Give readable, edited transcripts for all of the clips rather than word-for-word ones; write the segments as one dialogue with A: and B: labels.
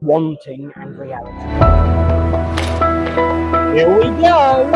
A: wanting and reality. Here we go.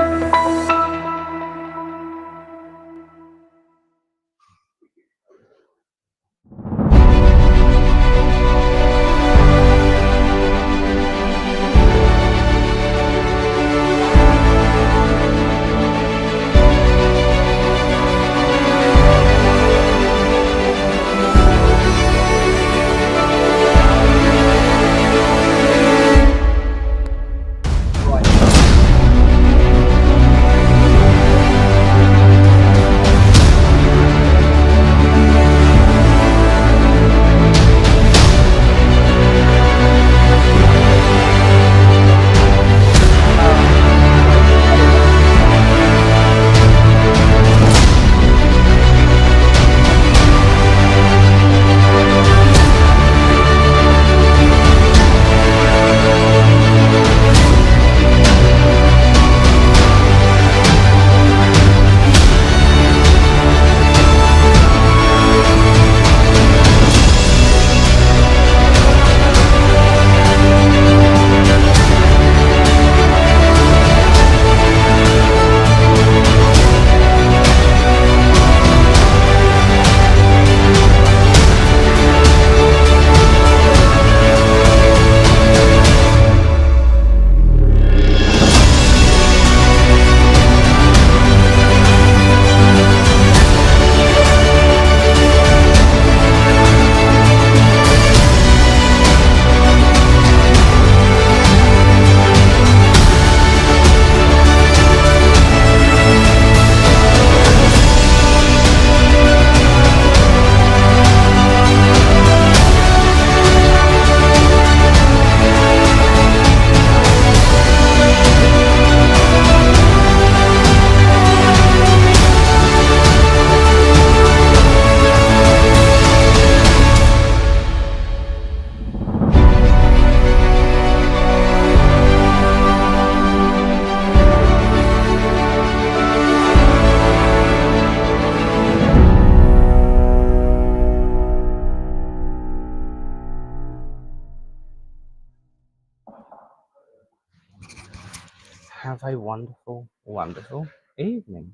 A: Have a wonderful, wonderful evening.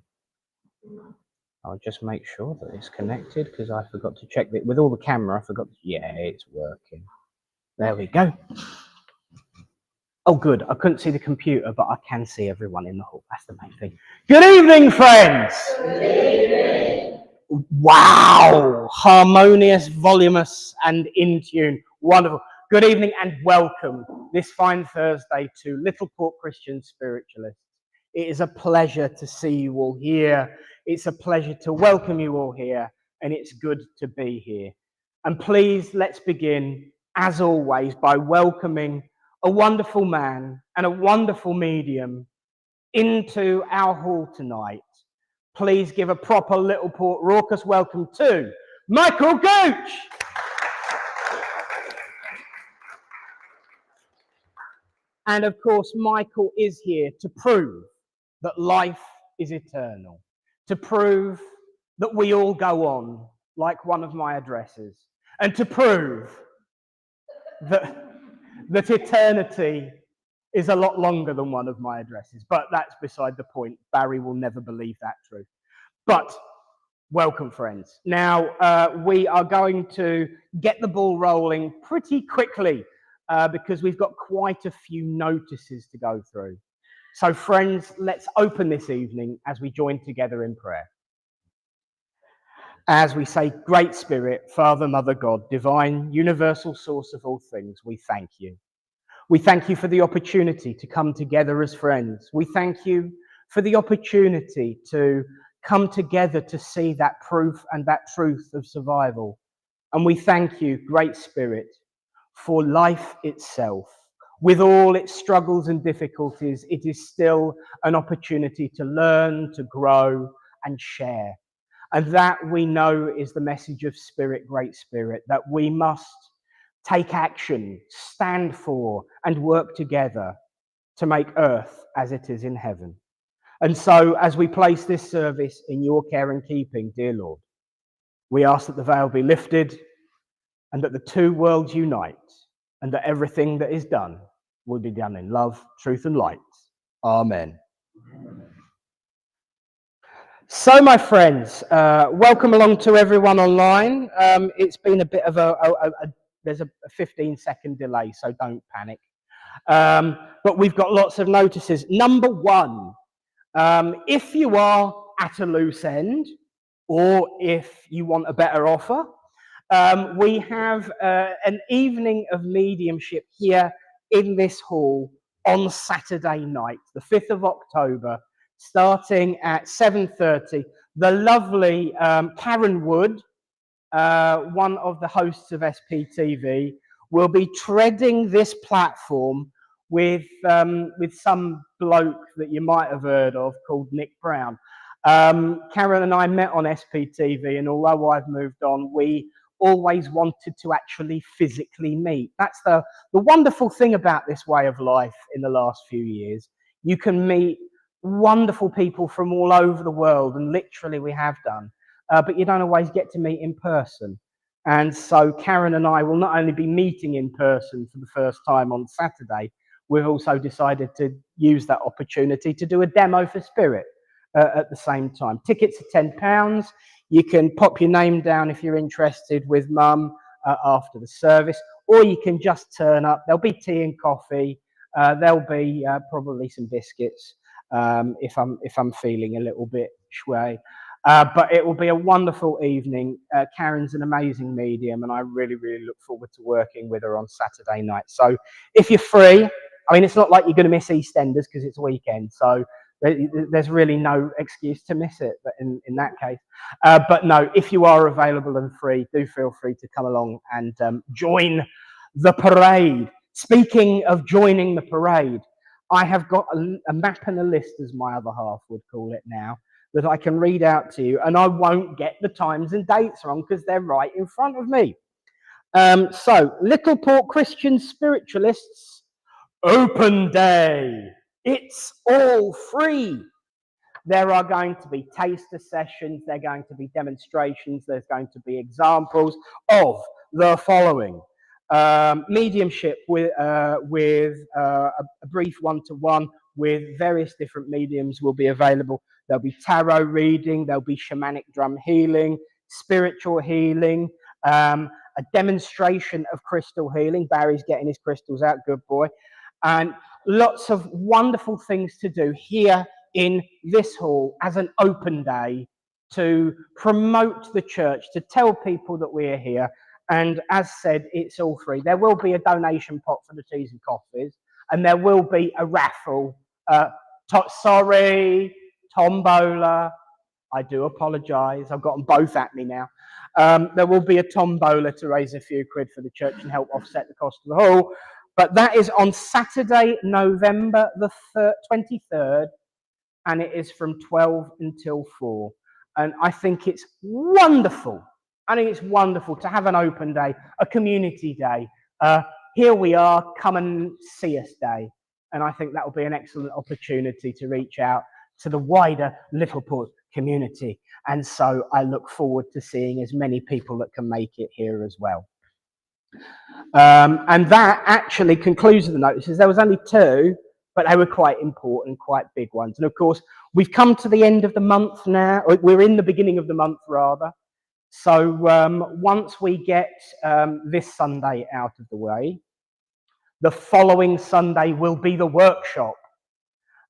A: I'll just make sure that it's connected because I forgot to check it with all the camera. I forgot. Yeah, it's working. There we go. Oh, good. I couldn't see the computer, but I can see everyone in the hall. That's the main thing. Good evening, friends. Good evening. Wow. Harmonious, voluminous, and in tune. Wonderful. Good evening and welcome this fine Thursday to Little Port Christian Spiritualists. It is a pleasure to see you all here. It's a pleasure to welcome you all here, and it's good to be here. And please, let's begin, as always, by welcoming a wonderful man and a wonderful medium into our hall tonight. Please give a proper Little Port raucous welcome to Michael Gooch. And of course, Michael is here to prove that life is eternal, to prove that we all go on like one of my addresses, and to prove that eternity is a lot longer than one of my addresses. But that's beside the point. Barry will never believe that truth. But welcome, friends. Now, we are going to get the ball rolling pretty quickly because we've got quite a few notices to go through. So, friends, let's open this evening as we join together in prayer. As we say, Great Spirit, Father, Mother, God, divine, universal source of all things, we thank you. We thank you for the opportunity to come together as friends. We thank you for the opportunity to come together to see that proof and that truth of survival. And we thank you, Great Spirit, for life itself. With all its struggles and difficulties, it is still an opportunity to learn, to grow, and share. And that we know is the message of Spirit, Great Spirit, that we must take action, stand for, and work together to make earth as it is in heaven. And so, as we place this service in your care and keeping, dear Lord, we ask that the veil be lifted and that the two worlds unite and that everything that is done will be done in love, truth, and light. Amen. So, my friends, welcome along to everyone online. It's been a bit of there's a 15-second delay, so don't panic. But we've got lots of notices. Number one, if you are at a loose end, or if you want a better offer, we have an evening of mediumship here in this hall on Saturday night, the 5th of October, starting at 7:30. The lovely Karen Wood, one of the hosts of SPTV, will be treading this platform with some bloke that you might have heard of called Nick Brown. Karen and I met on SPTV, and although I've moved on, we always wanted to actually physically meet. That's the wonderful thing about this way of life in the last few years. You can meet wonderful people from all over the world, and literally we have done, but you don't always get to meet in person. And so Karen and I will not only be meeting in person for the first time on Saturday, we've also decided to use that opportunity to do a demo for Spirit at the same time. Tickets are £10. You can pop your name down if you're interested with Mum after the service, or you can just turn up. There'll be tea and coffee. There'll be probably some biscuits if I'm feeling a little bit shui. But it will be a wonderful evening. Karen's an amazing medium, and I really, really look forward to working with her on Saturday night. So if you're free, I mean, it's not like you're going to miss EastEnders because it's a weekend, so there's really no excuse to miss it in that case. But no, if you are available and free, do feel free to come along and join the parade. Speaking of joining the parade, I have got a map and a list, as my other half would call it now, that I can read out to you, and I won't get the times and dates wrong because they're right in front of me. So, Littleport Christian Spiritualists, Open Day. It's all free. There are going to be taster sessions, there are going to be demonstrations, there's going to be examples of the following. Mediumship with a brief one-to-one with various different mediums will be available. There'll be tarot reading, there'll be shamanic drum healing, spiritual healing, a demonstration of crystal healing. Barry's getting his crystals out, good boy. And lots of wonderful things to do here in this hall as an open day to promote the church, to tell people that we are here. And as said, it's all free. There will be a donation pot for the teas and coffees, and there will be a raffle. Tombola. I do apologise. I've got them both at me now. There will be a tombola to raise a few quid for the church and help offset the cost of the hall. But that is on Saturday, November the 23rd, and it is from 12 until 4. And I think it's wonderful. I think it's wonderful to have an open day, a community day. Here we are, come and see us day. And I think that will be an excellent opportunity to reach out to the wider Littleport community. And so I look forward to seeing as many people that can make it here as well. And that actually concludes the notices. There was only 2, but they were quite important, quite big ones. And of course, we've come to the end of the month now. Or we're in the beginning of the month, rather. So once we get this Sunday out of the way, the following Sunday will be the workshop.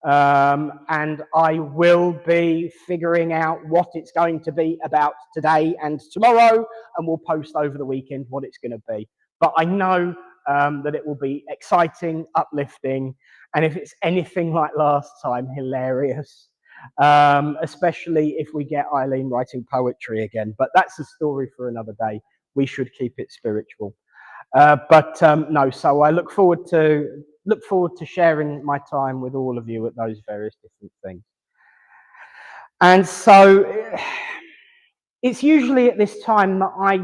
A: And I will be figuring out what it's going to be about today and tomorrow, and we'll post over the weekend what it's going to be. But I know that it will be exciting, uplifting, and if it's anything like last time, hilarious. Especially if we get Eileen writing poetry again. But that's a story for another day. We should keep it spiritual. No, so I look forward to sharing my time with all of you at those various different things. And so it's usually at this time that I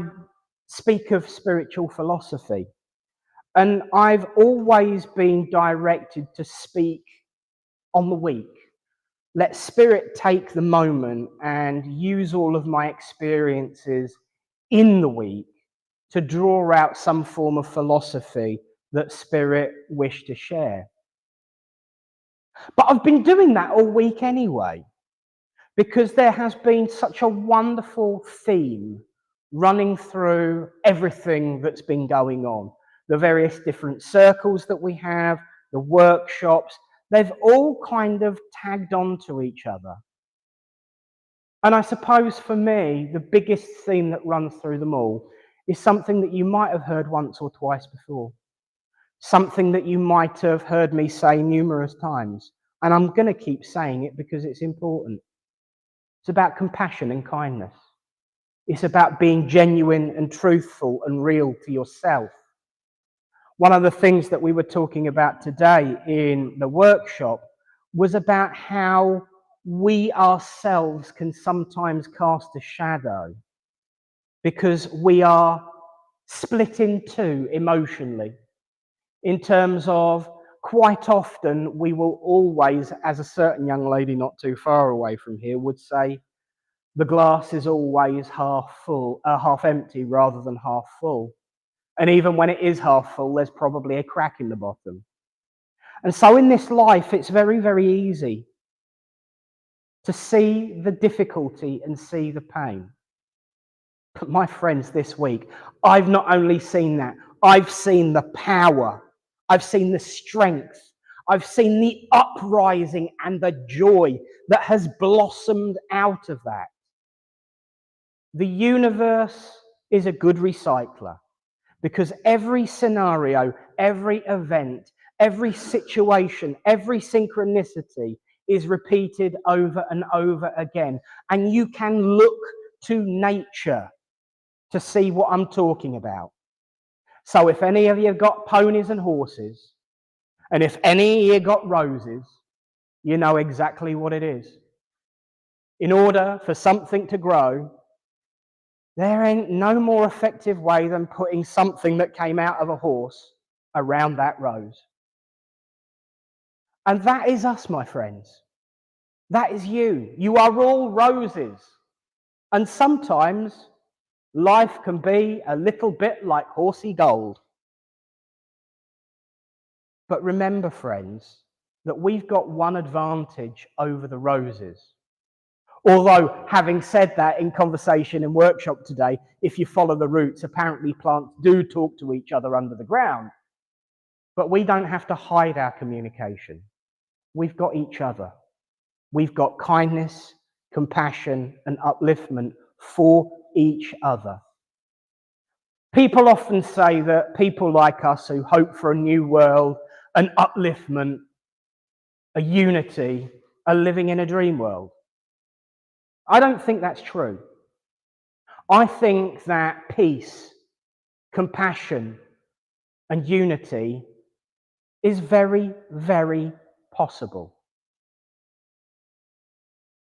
A: speak of spiritual philosophy. And I've always been directed to speak on the week. Let Spirit take the moment and use all of my experiences in the week to draw out some form of philosophy that Spirit wished to share. But I've been doing that all week anyway, because there has been such a wonderful theme running through everything that's been going on. The various different circles that we have, the workshops, they've all kind of tagged on to each other. And I suppose for me, the biggest theme that runs through them all is something that you might have heard once or twice before. Something that you might have heard me say numerous times. And I'm going to keep saying it because it's important. It's about compassion and kindness. It's about being genuine and truthful and real to yourself. One of the things that we were talking about today in the workshop was about how we ourselves can sometimes cast a shadow because we are split in two emotionally, in terms of quite often we will always, as a certain young lady not too far away from here would say, the glass is always half empty rather than half full. And even when it is half full, there's probably a crack in the bottom. And so in this life, it's very, very easy to see the difficulty and see the pain. But my friends, this week, I've not only seen that, I've seen the power, I've seen the strength, I've seen the uprising and the joy that has blossomed out of that. The universe is a good recycler because every scenario, every event, every situation, every synchronicity is repeated over and over again. And you can look to nature to see what I'm talking about. So if any of you got ponies and horses, and if any of you got roses, you know exactly what it is. In order for something to grow, there ain't no more effective way than putting something that came out of a horse around that rose. And that is us, my friends. That is you. You are all roses. And sometimes life can be a little bit like horsey gold. But remember, friends, that we've got one advantage over the roses. Although, having said that, in conversation and workshop today, if you follow the roots, apparently plants do talk to each other under the ground. But we don't have to hide our communication. We've got each other. We've got kindness, compassion, and upliftment for each other. People often say that people like us who hope for a new world, an upliftment, a unity, are living in a dream world. I don't think that's true. I think that peace, compassion, and unity is very, very possible.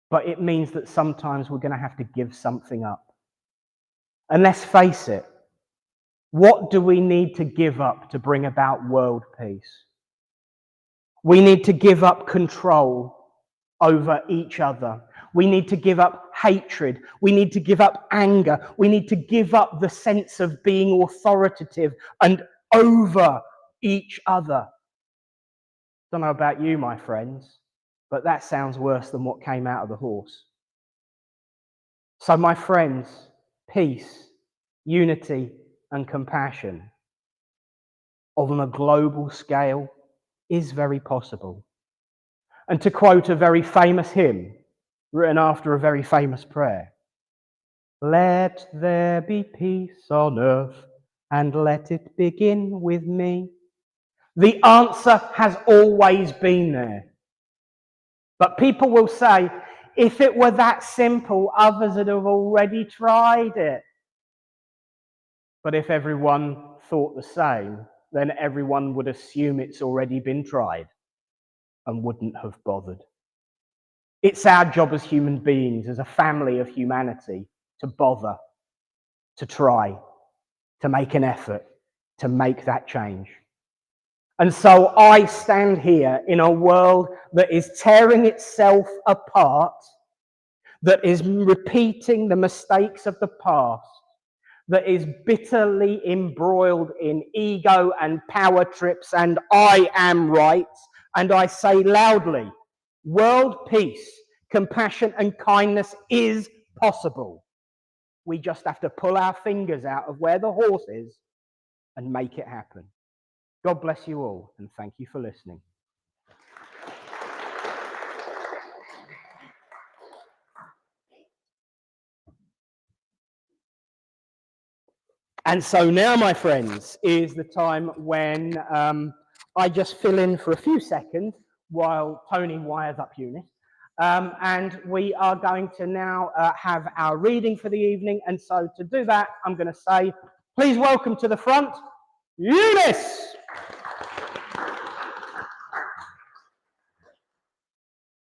A: But it means that sometimes we're going to have to give something up. And let's face it, what do we need to give up to bring about world peace? We need to give up control over each other. We need to give up hatred. We need to give up anger. We need to give up the sense of being authoritative and over each other. Don't know about you, my friends, but that sounds worse than what came out of the horse. So, my friends, peace, unity, and compassion on a global scale is very possible. And to quote a very famous hymn written after a very famous prayer, let there be peace on earth and let it begin with me. The answer has always been there. But people will say, if it were that simple, others would have already tried it. But if everyone thought the same, then everyone would assume it's already been tried and wouldn't have bothered. It's our job as human beings, as a family of humanity, to bother, to try, to make an effort, to make that change. And so I stand here in a world that is tearing itself apart, that is repeating the mistakes of the past, that is bitterly embroiled in ego and power trips and I am right, and I say loudly, world peace, compassion and kindness is possible. We just have to pull our fingers out of where the horse is and make it happen. God bless you all, and thank you for listening. And so now, my friends, is the time when I just fill in for a few seconds while Tony wires up Eunice. And we are going to now have our reading for the evening. And so to do that, I'm going to say, please welcome to the front, Eunice.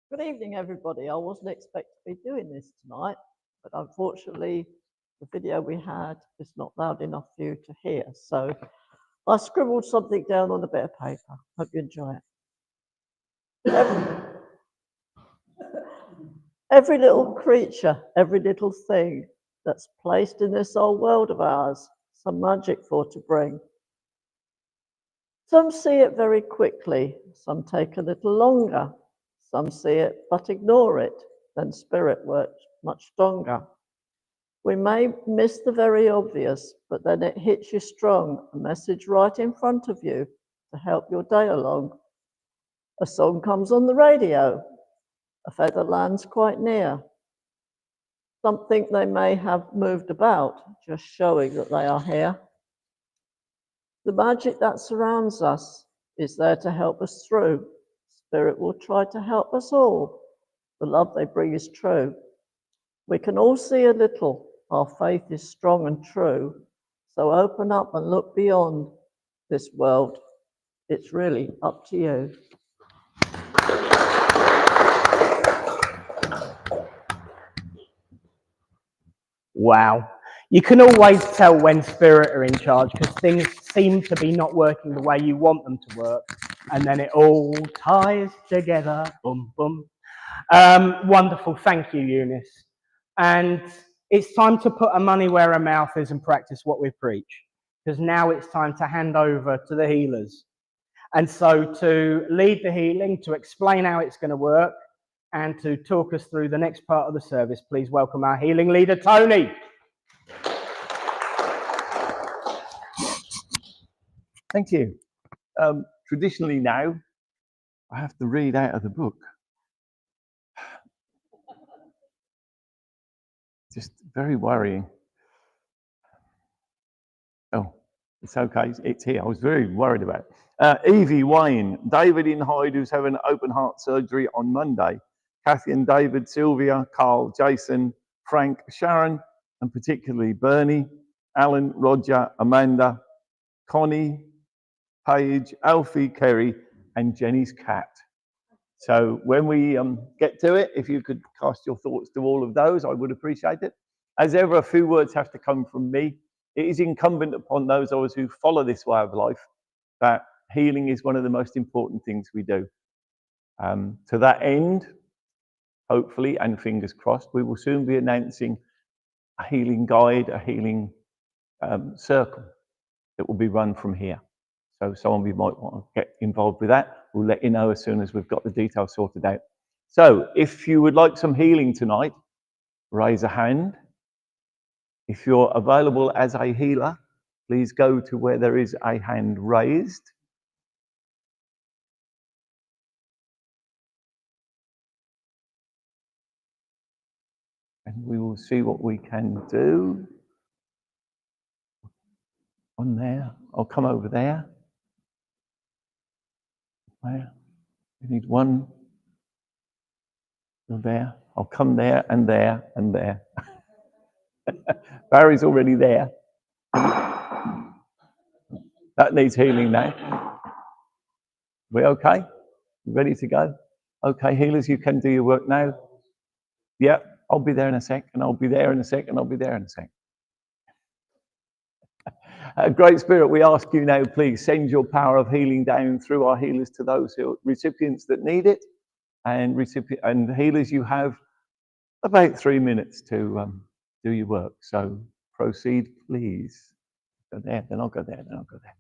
B: Good evening, everybody. I wasn't expecting to be doing this tonight, but unfortunately, the video we had is not loud enough for you to hear. So I scribbled something down on a bit of paper. Hope you enjoy it. Every little creature, every little thing that's placed in this old world of ours, some magic for to bring. Some see it very quickly, some take a little longer. Some see it but ignore it, then spirit works much stronger. We may miss the very obvious, but then it hits you strong, a message right in front of you to help your day along. A song comes on the radio, a feather lands quite near. Something they may have moved about, just showing that they are here. The magic that surrounds us is there to help us through. Spirit will try to help us all. The love they bring is true. We can all see a little. Our faith is strong and true. So open up and look beyond this world. It's really up to you.
A: Wow. You can always tell when spirit are in charge because things seem to be not working the way you want them to work. And then it all ties together. Boom, boom. Wonderful. Thank you, Eunice. And it's time to put our money where our mouth is and practice what we preach. Because now it's time to hand over to the healers. And so to lead the healing, to explain how it's going to work, and to talk us through the next part of the service, please welcome our healing leader, Tony.
C: Thank you. Traditionally now, I have to read out of the book. Just very worrying. Oh, it's okay. It's here. I was very worried about it. Evie, Wayne, David in Hyde, who's having open heart surgery on Monday. Kathy and David, Sylvia, Carl, Jason, Frank, Sharon, and particularly Bernie, Alan, Roger, Amanda, Connie, Paige, Alfie, Kerry, and Jenny's cat. So when we get to it, if you could cast your thoughts to all of those, I would appreciate it. As ever, a few words have to come from me. It is incumbent upon those of us who follow this way of life that healing is one of the most important things we do. To that end, hopefully, and fingers crossed, we will soon be announcing a healing guide, a healing circle that will be run from here. So some of you might want to get involved with that. We'll let you know as soon as we've got the details sorted out. So if you would like some healing tonight, raise a hand. If you're available as a healer, please go to where there is a hand raised. And we will see what we can do. On there. I'll come over there. There. We need one. There. I'll come there and there and there. Barry's already there. That needs healing now. We okay? Ready to go? Okay, healers, you can do your work now. Yeah, I'll be there in a sec, and I'll be there in a sec, and I'll be there in a sec. Great Spirit, we ask you now, please send your power of healing down through our healers to those who are recipients that need it. And healers, you have about 3 minutes to do your work. So Proceed, please. Go there, then I'll go there, then I'll go there.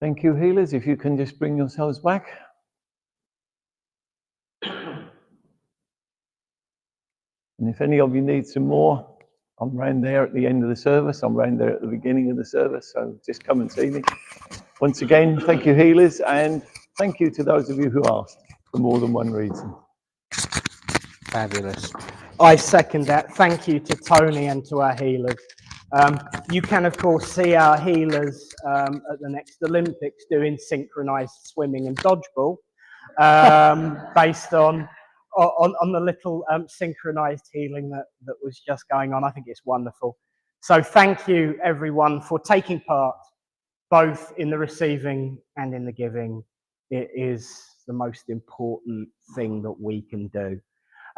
C: Thank you, healers. If you can just bring yourselves back. And if any of you need some more, I'm round there at the end of the service. I'm round there at the beginning of the service. So just come and see me. Once again, thank you, healers. And thank you to those of you who asked for more than one reason.
A: Fabulous. I second that. Thank you to Tony and to our healers. You can, of course, see our healers at the next Olympics doing synchronized swimming and dodgeball based on the little synchronized healing that was just going on. I think it's wonderful. So thank you, everyone, for taking part both in the receiving and in the giving. It is the most important thing that we can do.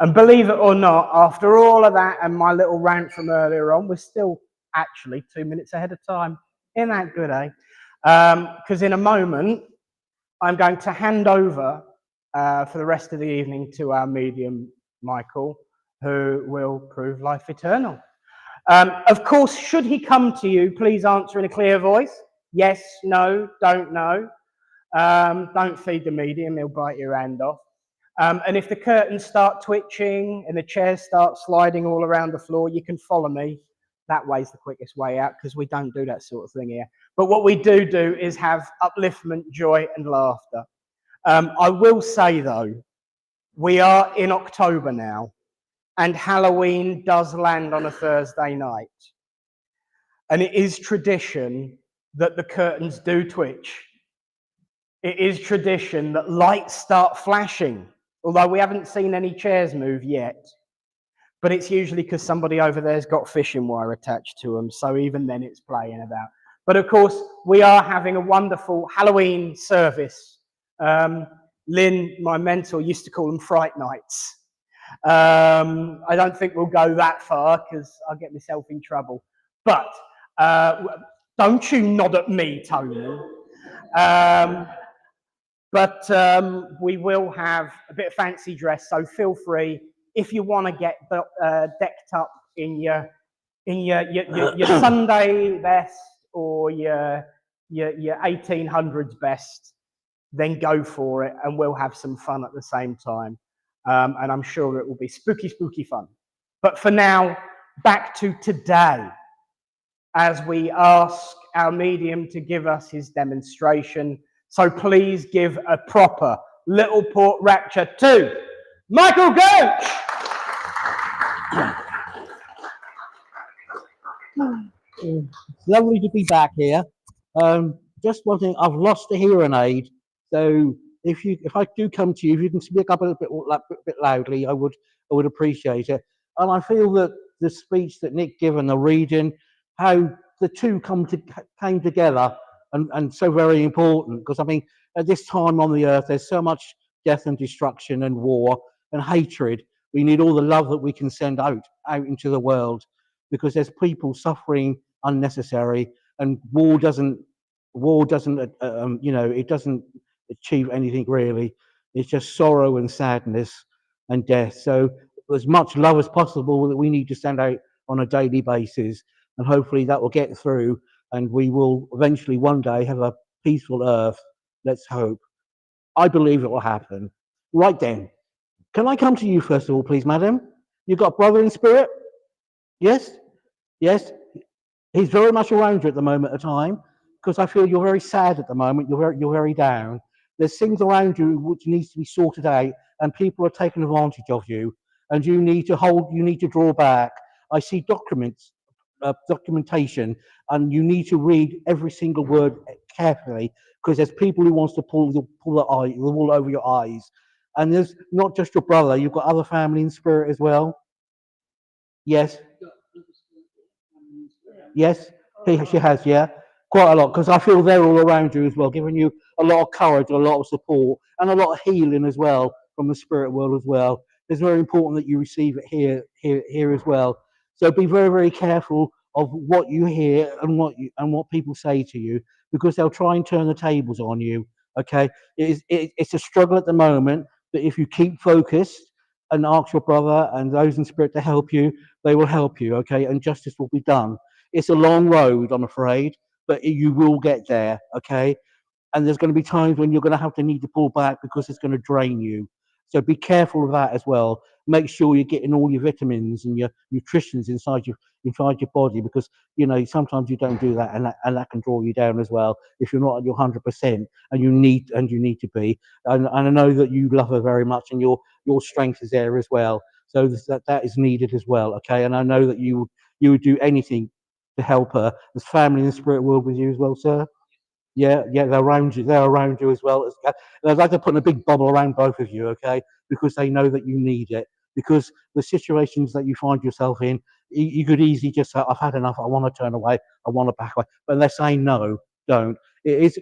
A: And believe it or not, after all of that and my little rant from earlier on, we're still actually 2 minutes ahead of time. Isn't that good, eh? Because in a moment, I'm going to hand over for the rest of the evening to our medium, Michael, who will prove life eternal. Of course, should he come to you, please answer in a clear voice. Yes, no, don't know. Don't feed the medium, he'll bite your hand off. And if the curtains start twitching and the chairs start sliding all around the floor, you can follow me. That way's the quickest way out because we don't do that sort of thing here. But what we do is have upliftment, joy and laughter. I will say though, we are in October now and Halloween does land on a Thursday night. And it is tradition that the curtains do twitch. It is tradition that lights start flashing, although we haven't seen any chairs move yet. But it's usually because somebody over there's got fishing wire attached to them, so even then it's playing about. But of course, we are having a wonderful Halloween service. Lynn, my mentor, used to call them Fright Nights. I don't think we'll go that far because I'll get myself in trouble. But don't you nod at me, Tony. But we will have a bit of fancy dress, so feel free if you want to get decked up in your Sunday best or your 1800s best, then go for it, and we'll have some fun at the same time. And I'm sure it will be spooky, spooky fun. But for now, back to today, as we ask our medium to give us his demonstration. So please give a proper Little Port Rapture to Michael Gooch!
D: It's lovely to be back here. Just one thing, I've lost a hearing aid, so if I do come to you, if you can speak up a bit loudly, I would appreciate it. And I feel that the speech that Nick gave and the reading, how the two came together, and so very important, because I mean, at this time on the earth, there's so much death and destruction and war and hatred. We need all the love that we can send out into the world, because there's people suffering unnecessary, and war doesn't it doesn't achieve anything really. It's just sorrow and sadness and death. So as much love as possible that we need to send out on a daily basis, and hopefully that will get through, and we will eventually one day have a peaceful earth. Let's hope. I believe it will happen. Right then, can I come to you first of all, please, madam? You've got a brother in spirit? Yes? Yes? He's very much around you at the moment of time, because I feel you're very sad at the moment. You're very down. There's things around you which needs to be sorted out, and people are taking advantage of you, and you need to draw back. I see documentation, and you need to read every single word carefully, because there's people who wants to pull the wool over your eyes. And there's not just your brother, you've got other family in spirit as well. Yes. Yes, she has, yeah, quite a lot, because I feel they're all around you as well, giving you a lot of courage, a lot of support, and a lot of healing as well from the spirit world as well. It's very important that you receive it here as well. So be very, very careful of what you hear and what people say to you, because they'll try and turn the tables on you. Okay, it's a struggle at the moment, but if you keep focused and ask your brother and those in spirit to help you, they will help you. Okay, and justice will be done. It's a long road, I'm afraid, but you will get there, okay? And there's going to be times when you're going to need to pull back because it's going to drain you. So be careful of that as well. Make sure you're getting all your vitamins and your nutritions inside your body, because sometimes you don't do that, and that can draw you down as well if you're not at your 100%, and you need to be. And I know that you love her very much, and your strength is there as well. So that is needed as well, okay? And I know that you would do anything to help her. There's family in the spirit world with you as well, sir. Yeah, they're around you. They're around you as well. I'd like to put a big bubble around both of you, okay? Because they know that you need it. Because the situations that you find yourself in, you could easily just say, "I've had enough. I want to turn away. I want to back away." But they're saying, "No, don't." It's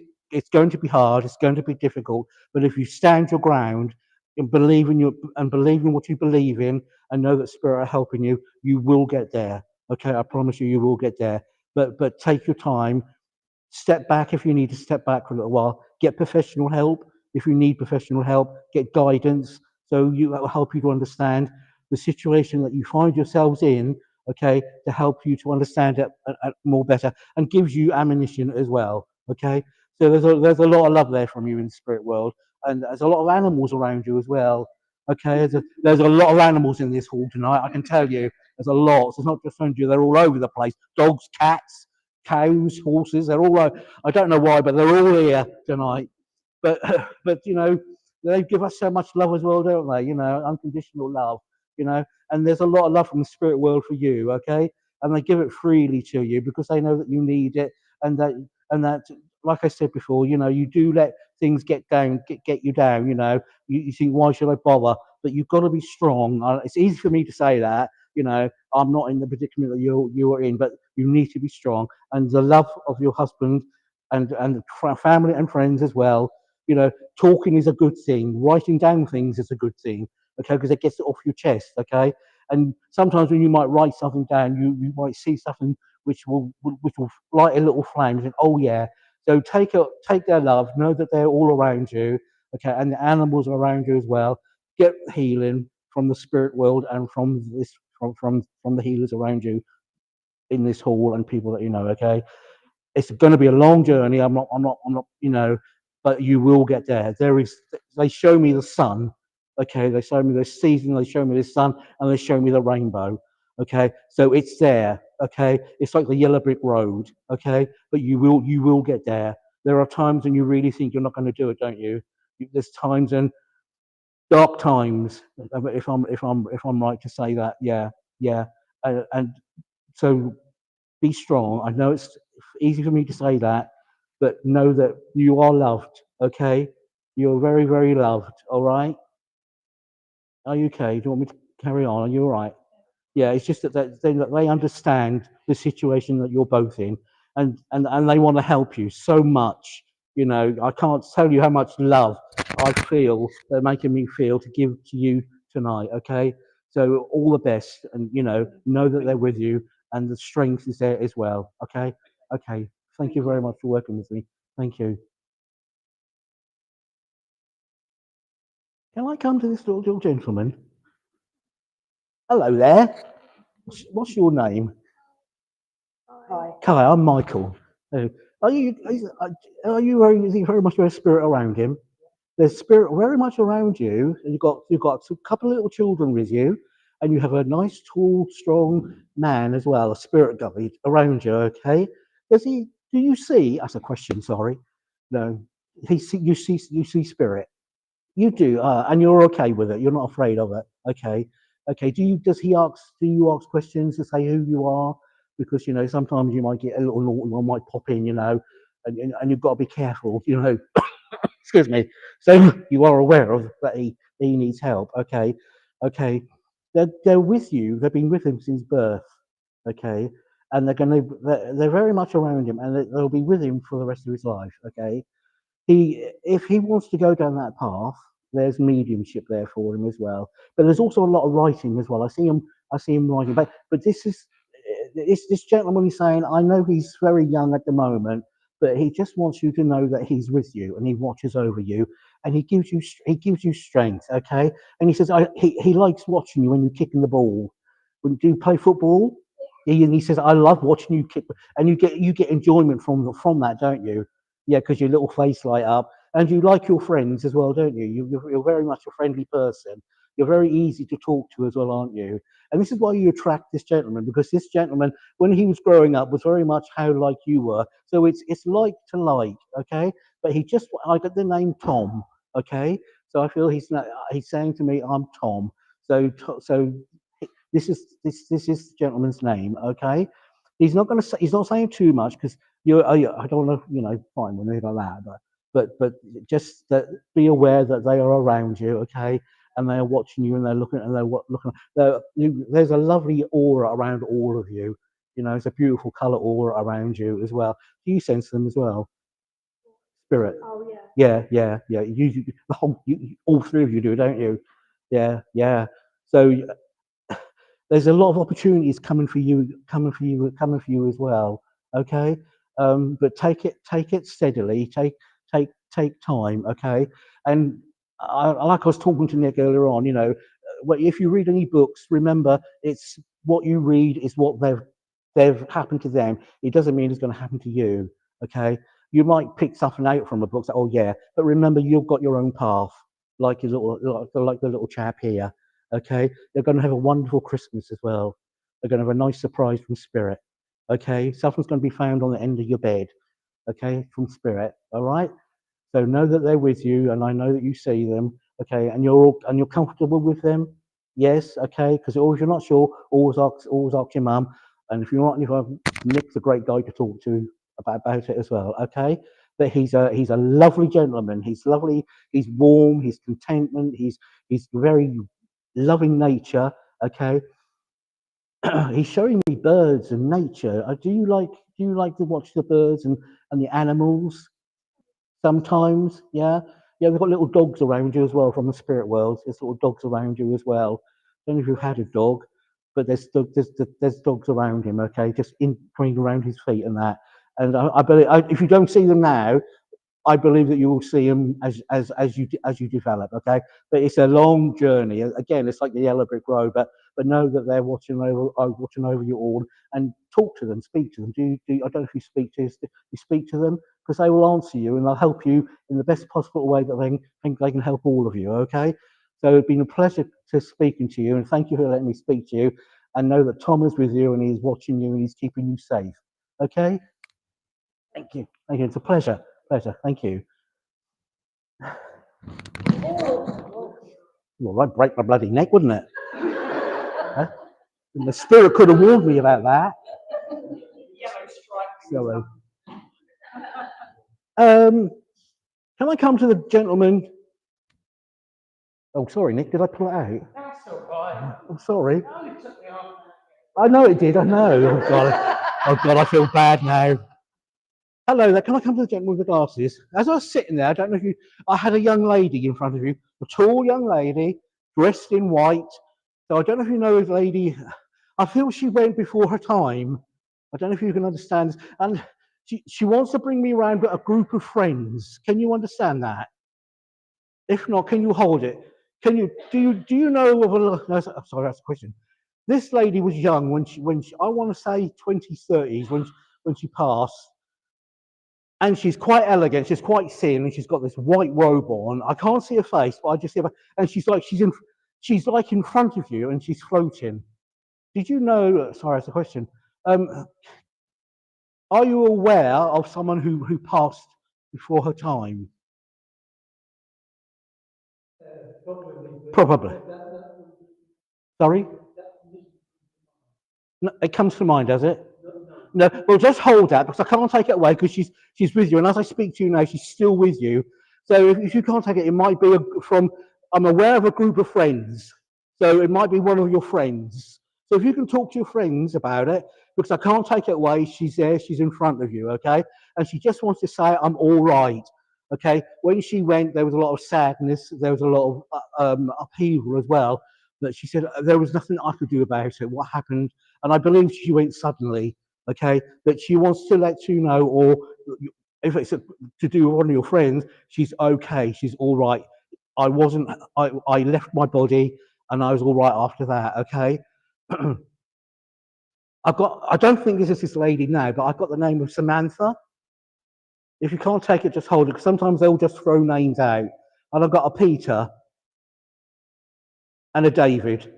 D: going to be hard. It's going to be difficult. But if you stand your ground and believe in what you believe in, and know that spirit are helping you, you will get there. Okay, I promise you, you will get there. But take your time. Step back if you need to step back for a little while. Get professional help if you need professional help. Get guidance, so it will help you to understand the situation that you find yourselves in. Okay, to help you to understand it more better, and gives you ammunition as well. Okay, so there's a lot of love there from you in the spirit world, and there's a lot of animals around you as well. Okay, there's a lot of animals in this hall tonight. I can tell you, there's a lot. So it's not just around you; they're all over the place. Dogs, cats, cows, horses. They're all. I don't know why, but they're all here tonight. But but they give us so much love as well, don't they? Unconditional love. And there's a lot of love from the spirit world for you. Okay, and they give it freely to you because they know that you need it, and and that, like I said before, you know, you do let things get you down. You know, you think, why should I bother? But you've got to be strong. It's easy for me to say that. You know, I'm not in the predicament that you are in, but you need to be strong. And the love of your husband and family and friends as well. You know, talking is a good thing. Writing down things is a good thing. Okay, because it gets it off your chest. Okay, and sometimes when you might write something down, you might see something which will light a little flame. You think, oh yeah. So take their love. Know that they're all around you. Okay, and the animals are around you as well. Get healing from the spirit world and from the healers around you in this hall and people that you know. Okay, it's going to be a long journey. I'm not. You know, but you will get there. They show me the sun. Okay, they show me the season. They show me the sun, and they show me the rainbow. Okay, so it's there. Okay, it's like the yellow brick road. Okay, but you will get there. There are times when you really think you're not going to do it, don't you? There's times and dark times. If I'm right to say that, yeah, yeah, and so be strong. I know it's easy for me to say that, but know that you are loved, okay? You're very, very loved, all right? Are you okay? Do you want me to carry on? Are you all right? Yeah, it's just that they understand the situation that you're both in, and they want to help you so much. You know, I can't tell you how much love I feel they're making me feel to give to you tonight. Okay, so all the best, and know that they're with you, and the strength is there as well. Okay, okay. Thank you very much for working with me. Thank you. Can I come to this little gentleman? Hello there. What's your name? Kai, I'm Michael. Uh, is he very much a spirit around him? There's spirit very much around you, and you've got a couple of little children with you, and you have a nice, tall, strong man as well, a spirit guide around you. Okay? Do you see? That's a question. Sorry. No. You see spirit. You do, and you're okay with it. You're not afraid of it. Okay, okay. Does he ask? Do you ask questions to say who you are? Because sometimes you might get a little naughty one might pop in, and you've got to be careful. Excuse me. So you are aware of that he needs help. Okay, okay. They're with you. They've been with him since birth. Okay, and they're very much around him, and they'll be with him for the rest of his life. Okay, if he wants to go down that path, there's mediumship there for him as well. But there's also a lot of writing as well. I see him writing. But this gentleman is saying, I know he's very young at the moment, but he just wants you to know that he's with you and he watches over you and he gives you strength. Okay, and he says he likes watching you when you're kicking the ball. When do you play football? And he says, I love watching you kick, and you get enjoyment from that, don't you? Yeah, because your little face light up, and you like your friends as well, don't you? You're very much a friendly person. You're very easy to talk to as well, aren't you? And this is why you attract this gentleman, because this gentleman, when he was growing up, was very much how like you were. So it's like to like, okay? But I got the name Tom, okay? So I feel he's saying to me, I'm Tom. So this is the gentleman's name, okay? He's not saying too much because I don't want to find anything like that, but just that be aware that they are around you, okay, and they are watching you and they're looking and they're looking. There's a lovely aura around all of you. It's a beautiful color aura around you as well. Do you sense them as well? Spirit. Oh yeah. Yeah, yeah, yeah. All three of you do, don't you? Yeah, yeah. So there's a lot of opportunities coming for you as well. Okay, but take it steadily. Take time. Okay, and like I was talking to Nick earlier on, if you read any books, remember it's what you read is what they've happened to them. It doesn't mean it's going to happen to you. Okay, you might pick something out from a book. Say, oh yeah, but remember you've got your own path, like the little chap here. Okay, they're going to have a wonderful Christmas as well. They're going to have a nice surprise from Spirit. Okay, something's going to be found on the end of your bed. Okay, from Spirit. All right. So know that they're with you, and I know that you see them. Okay, and you're comfortable with them. Yes. Okay, because if you're not sure, always ask your mum. And if you're not, Nick's a great guy to talk to. about it as well. Okay, but he's a lovely gentleman. He's lovely. He's warm. He's contentment. He's very loving nature. Okay, he's showing me birds and nature. Do you like to watch the birds and the animals? Sometimes, yeah. Yeah, we've got little dogs around you as well from the spirit world. There's little dogs around you as well. Don't know if you've had a dog, but there's dogs around him, okay, just in going around his feet and that. And I believe if you don't see them now, I believe that you will see them as you develop. Okay, but it's a long journey. Again, it's like the yellow brick road, but know that they're watching over you all, and talk to them, speak to them. I don't know if you speak to them, because they will answer you and they'll help you in the best possible way that they think they can help all of you. Okay, so it's been a pleasure to speaking to you, and thank you for letting me speak to you. And know that Tom is with you and he's watching you and he's keeping you safe. Okay, thank you. Thank you. It's a pleasure. Pleasure. Thank you. Well, I'd break my bloody neck, wouldn't it? Huh? And the spirit could have warned me about that. Sorry. Can I come to the gentleman? Oh, sorry, Nick. Did I pull it out?
E: That's all right.
D: I'm sorry.
E: It only took me half.
D: I know it did. I know. Oh God. Oh God. I feel bad now. Hello there. Can I come to the gentleman with the glasses? As I was sitting there, I don't know if you. I had a young lady in front of you, a tall young lady, dressed in white. So I don't know if you know this lady. I feel she went before her time. I don't know if you can understand this. And she wants to bring me around with a group of friends. Can you understand that? If not, can you hold it? Can you do you know of a no, sorry, that's a question. This lady was young when she I want to say 20s, 30s when she passed. And she's quite elegant, she's quite thin, and she's got this white robe on. I can't see her face, but I just see her, and she's like in front of you and she's floating. Did you know, sorry, that's a question. Are you aware of someone who passed before her time? Probably. Sorry? No, it comes to mind, does it? No, well, just hold that because I can't take it away because she's with you, and as I speak to you now, she's still with you. So if you can't take it, it might be from. I'm aware of a group of friends, so it might be one of your friends. So if you can talk to your friends about it, because I can't take it away, she's there, she's in front of you, okay? And she just wants to say, I'm all right, okay? When she went, there was a lot of sadness, there was a lot of upheaval as well. That she said there was nothing I could do about it. What happened? And I believe she went suddenly. Okay, but she wants to let you know, or if it's to do with one of your friends, she's okay, she's all right. I left my body and I was all right after that. Okay. I don't think this is this lady now, but I've got the name of Samantha. If you can't take it, just hold it, because sometimes they'll just throw names out. And I've got a Peter and a David.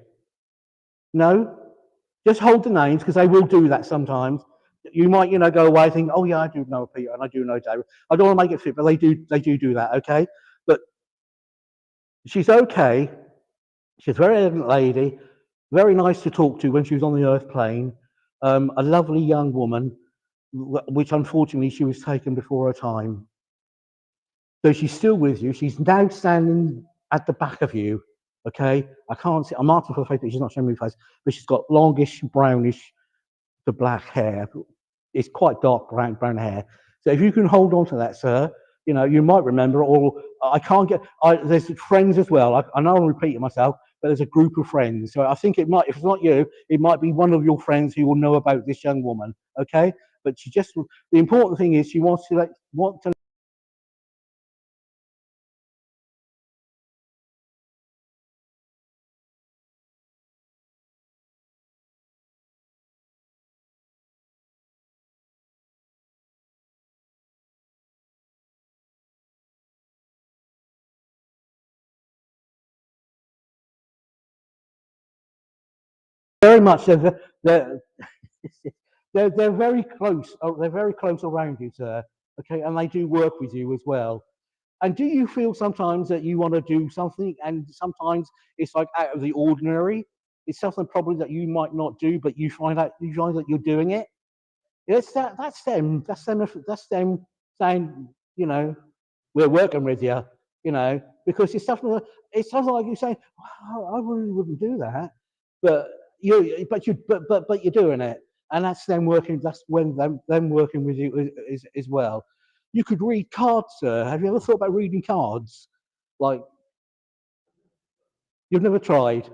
D: No? Just hold the names, because they will do that sometimes. You might, go away thinking, oh yeah, I do know Peter and I do know David. I don't want to make it fit, but they do that, okay? But she's okay. She's a very elegant lady, very nice to talk to when she was on the earth plane. A lovely young woman, which unfortunately she was taken before her time. So she's still with you. She's now standing at the back of you, okay? I can't see, I'm asking for the face, but she's not showing me the face, but she's got longish, brownish to black hair. It's quite dark brown hair. So if you can hold on to that, sir, you might remember. Or I can't get. There's friends as well. I know I'm repeating myself, but there's a group of friends. So I think it might. If it's not you, it might be one of your friends who will know about this young woman. Okay, but she just. The important thing is she wants to want to. Very much. They're they're very close. They're very close around you, sir. Okay, and they do work with you as well. And do you feel sometimes that you want to do something, and sometimes it's like out of the ordinary? It's something probably that you might not do, but you find that you're doing it. It's that's them. That's them saying, you know, we're working with you. You know, because it's something like you say, "Wow, I really wouldn't do that, but but you're doing it, and that's them working. That's when them working with you is as well. You could read cards, sir. Have you ever thought about reading cards? Like you've never tried?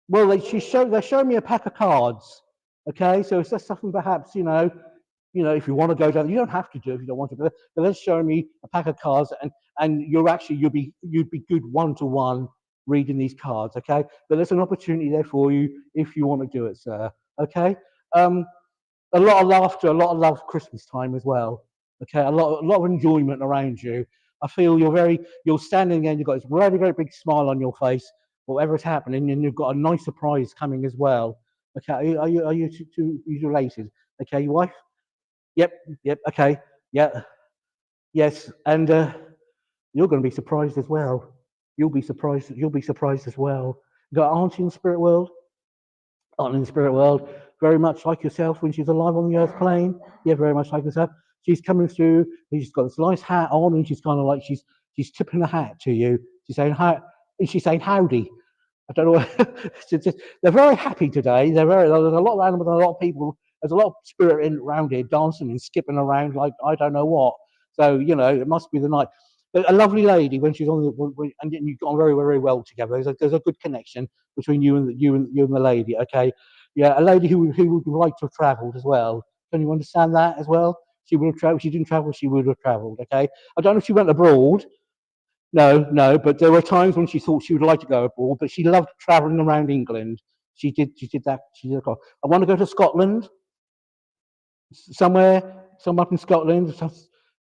D: Well, they're showing me a pack of cards. Okay, so it's just something perhaps if you want to go down, you don't have to do it if you don't want to. But they're showing me a pack of cards, and you'd be good one to one reading these cards. Okay, but there's an opportunity there for you if you want to do it, sir. Okay, um, a lot of laughter, a lot of love Christmas time as well. Okay, a lot of enjoyment around you. I feel you're standing there and you've got this really, very big smile on your face, whatever's happening, and you've got a nice surprise coming as well. Okay, are you two related? Okay, your wife? Yep, yep, okay, yeah, yes, and you're going to be surprised as well. You'll be surprised as well. You got auntie in the spirit world? On in the spirit world, very much like yourself when she's alive on the earth plane. Yeah, very much like yourself. She's coming through. She's got this nice hat on, and she's kind of like she's tipping the hat to you. She's saying hi, and she's saying howdy. I don't know. They're very happy today. There's a lot around them with a lot of people. There's a lot of spirit around here, dancing and skipping around like I don't know what. So it must be the night. But a lovely lady when she's on and you've gone very, very well together. There's a good connection between you and the lady. Okay, yeah, a lady who would like to have travelled as well. Can you understand that as well? She would have travelled. She didn't travel. She would have travelled. Okay, I don't know if she went abroad. No, no, but there were times when she thought she would like to go abroad, but she loved travelling around England. She did that. She did. I want to go to Scotland, somewhere up in Scotland.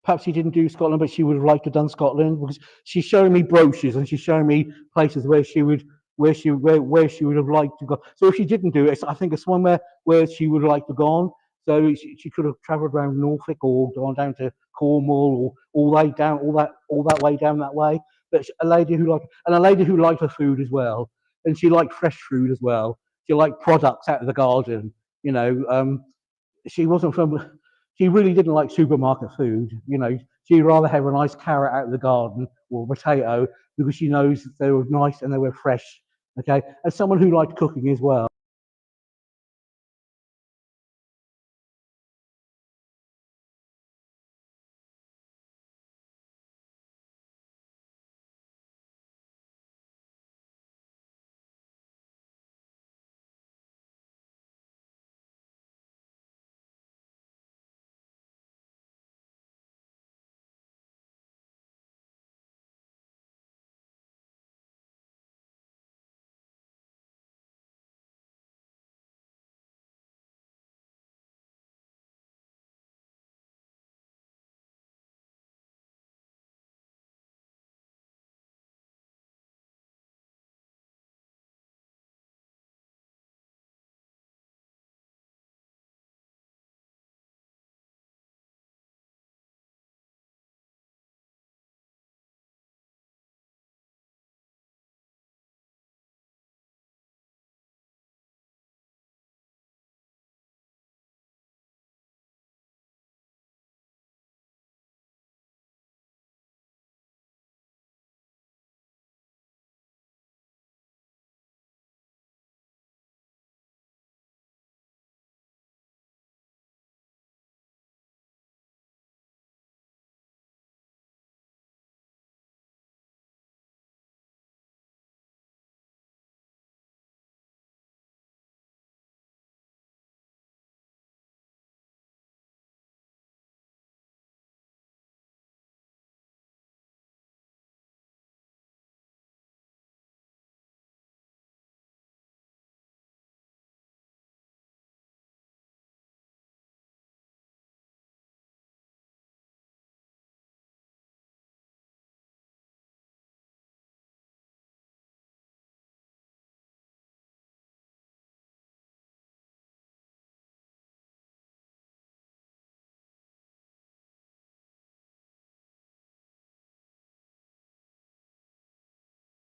D: Perhaps she didn't do Scotland, but she would have liked to have done Scotland because she's showing me brochures and she's showing me places where she would have liked to go. So if she didn't do it, I think it's somewhere where she would have liked to go on. So she could have travelled around Norfolk or gone down to Cornwall or all that way down that way. But a lady who liked her food as well, and she liked fresh food as well. She liked products out of the garden. She wasn't from. She really didn't like supermarket food. She'd rather have a nice carrot out of the garden or a potato because she knows they were nice and they were fresh. Okay, as someone who liked cooking as well.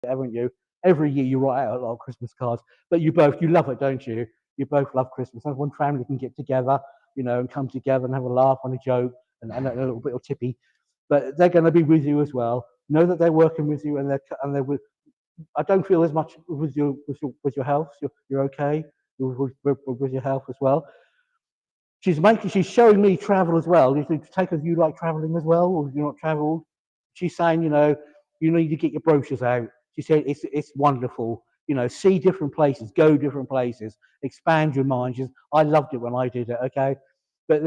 D: Haven't you? Every year you write out a lot of Christmas cards, but you love it, don't you? You both love Christmas. Everyone family can get together. you know, and come together and have a laugh and a joke and a little bit of tippy. But they're going to be with you as well. Know that they're working with you, and they're with. I don't feel as much with your health. You're okay with your health as well. She's showing me travel as well. You take as you like traveling as well, or you're not travelled. She's saying, you know, you need to get your brochures out. She said it's wonderful. You know, see different places, go different places, expand your mind. I loved it when I did it. Okay, but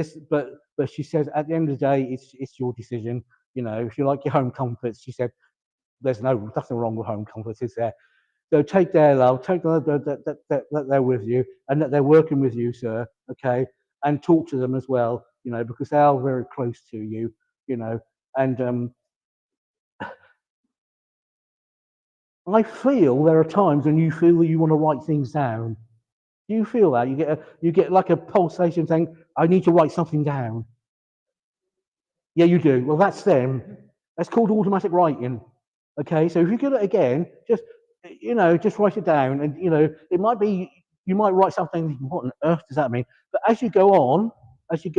D: she says at the end of the day, it's your decision. You know, if you like your home comforts, she said, there's nothing wrong with home comforts, is there? So take their love, take that they're with you and that they're working with you, sir. Okay, and talk to them as well. You know, because they are very close to you. You know, and I feel there are times when you feel that you want to write things down. Do you feel that you get like a pulsation saying, "I need to write something down." Yeah, you do. Well, that's them. That's called automatic writing. Okay, so if you get it again, just just write it down, and it might be you might write something. What on earth does that mean? But as you go on, and you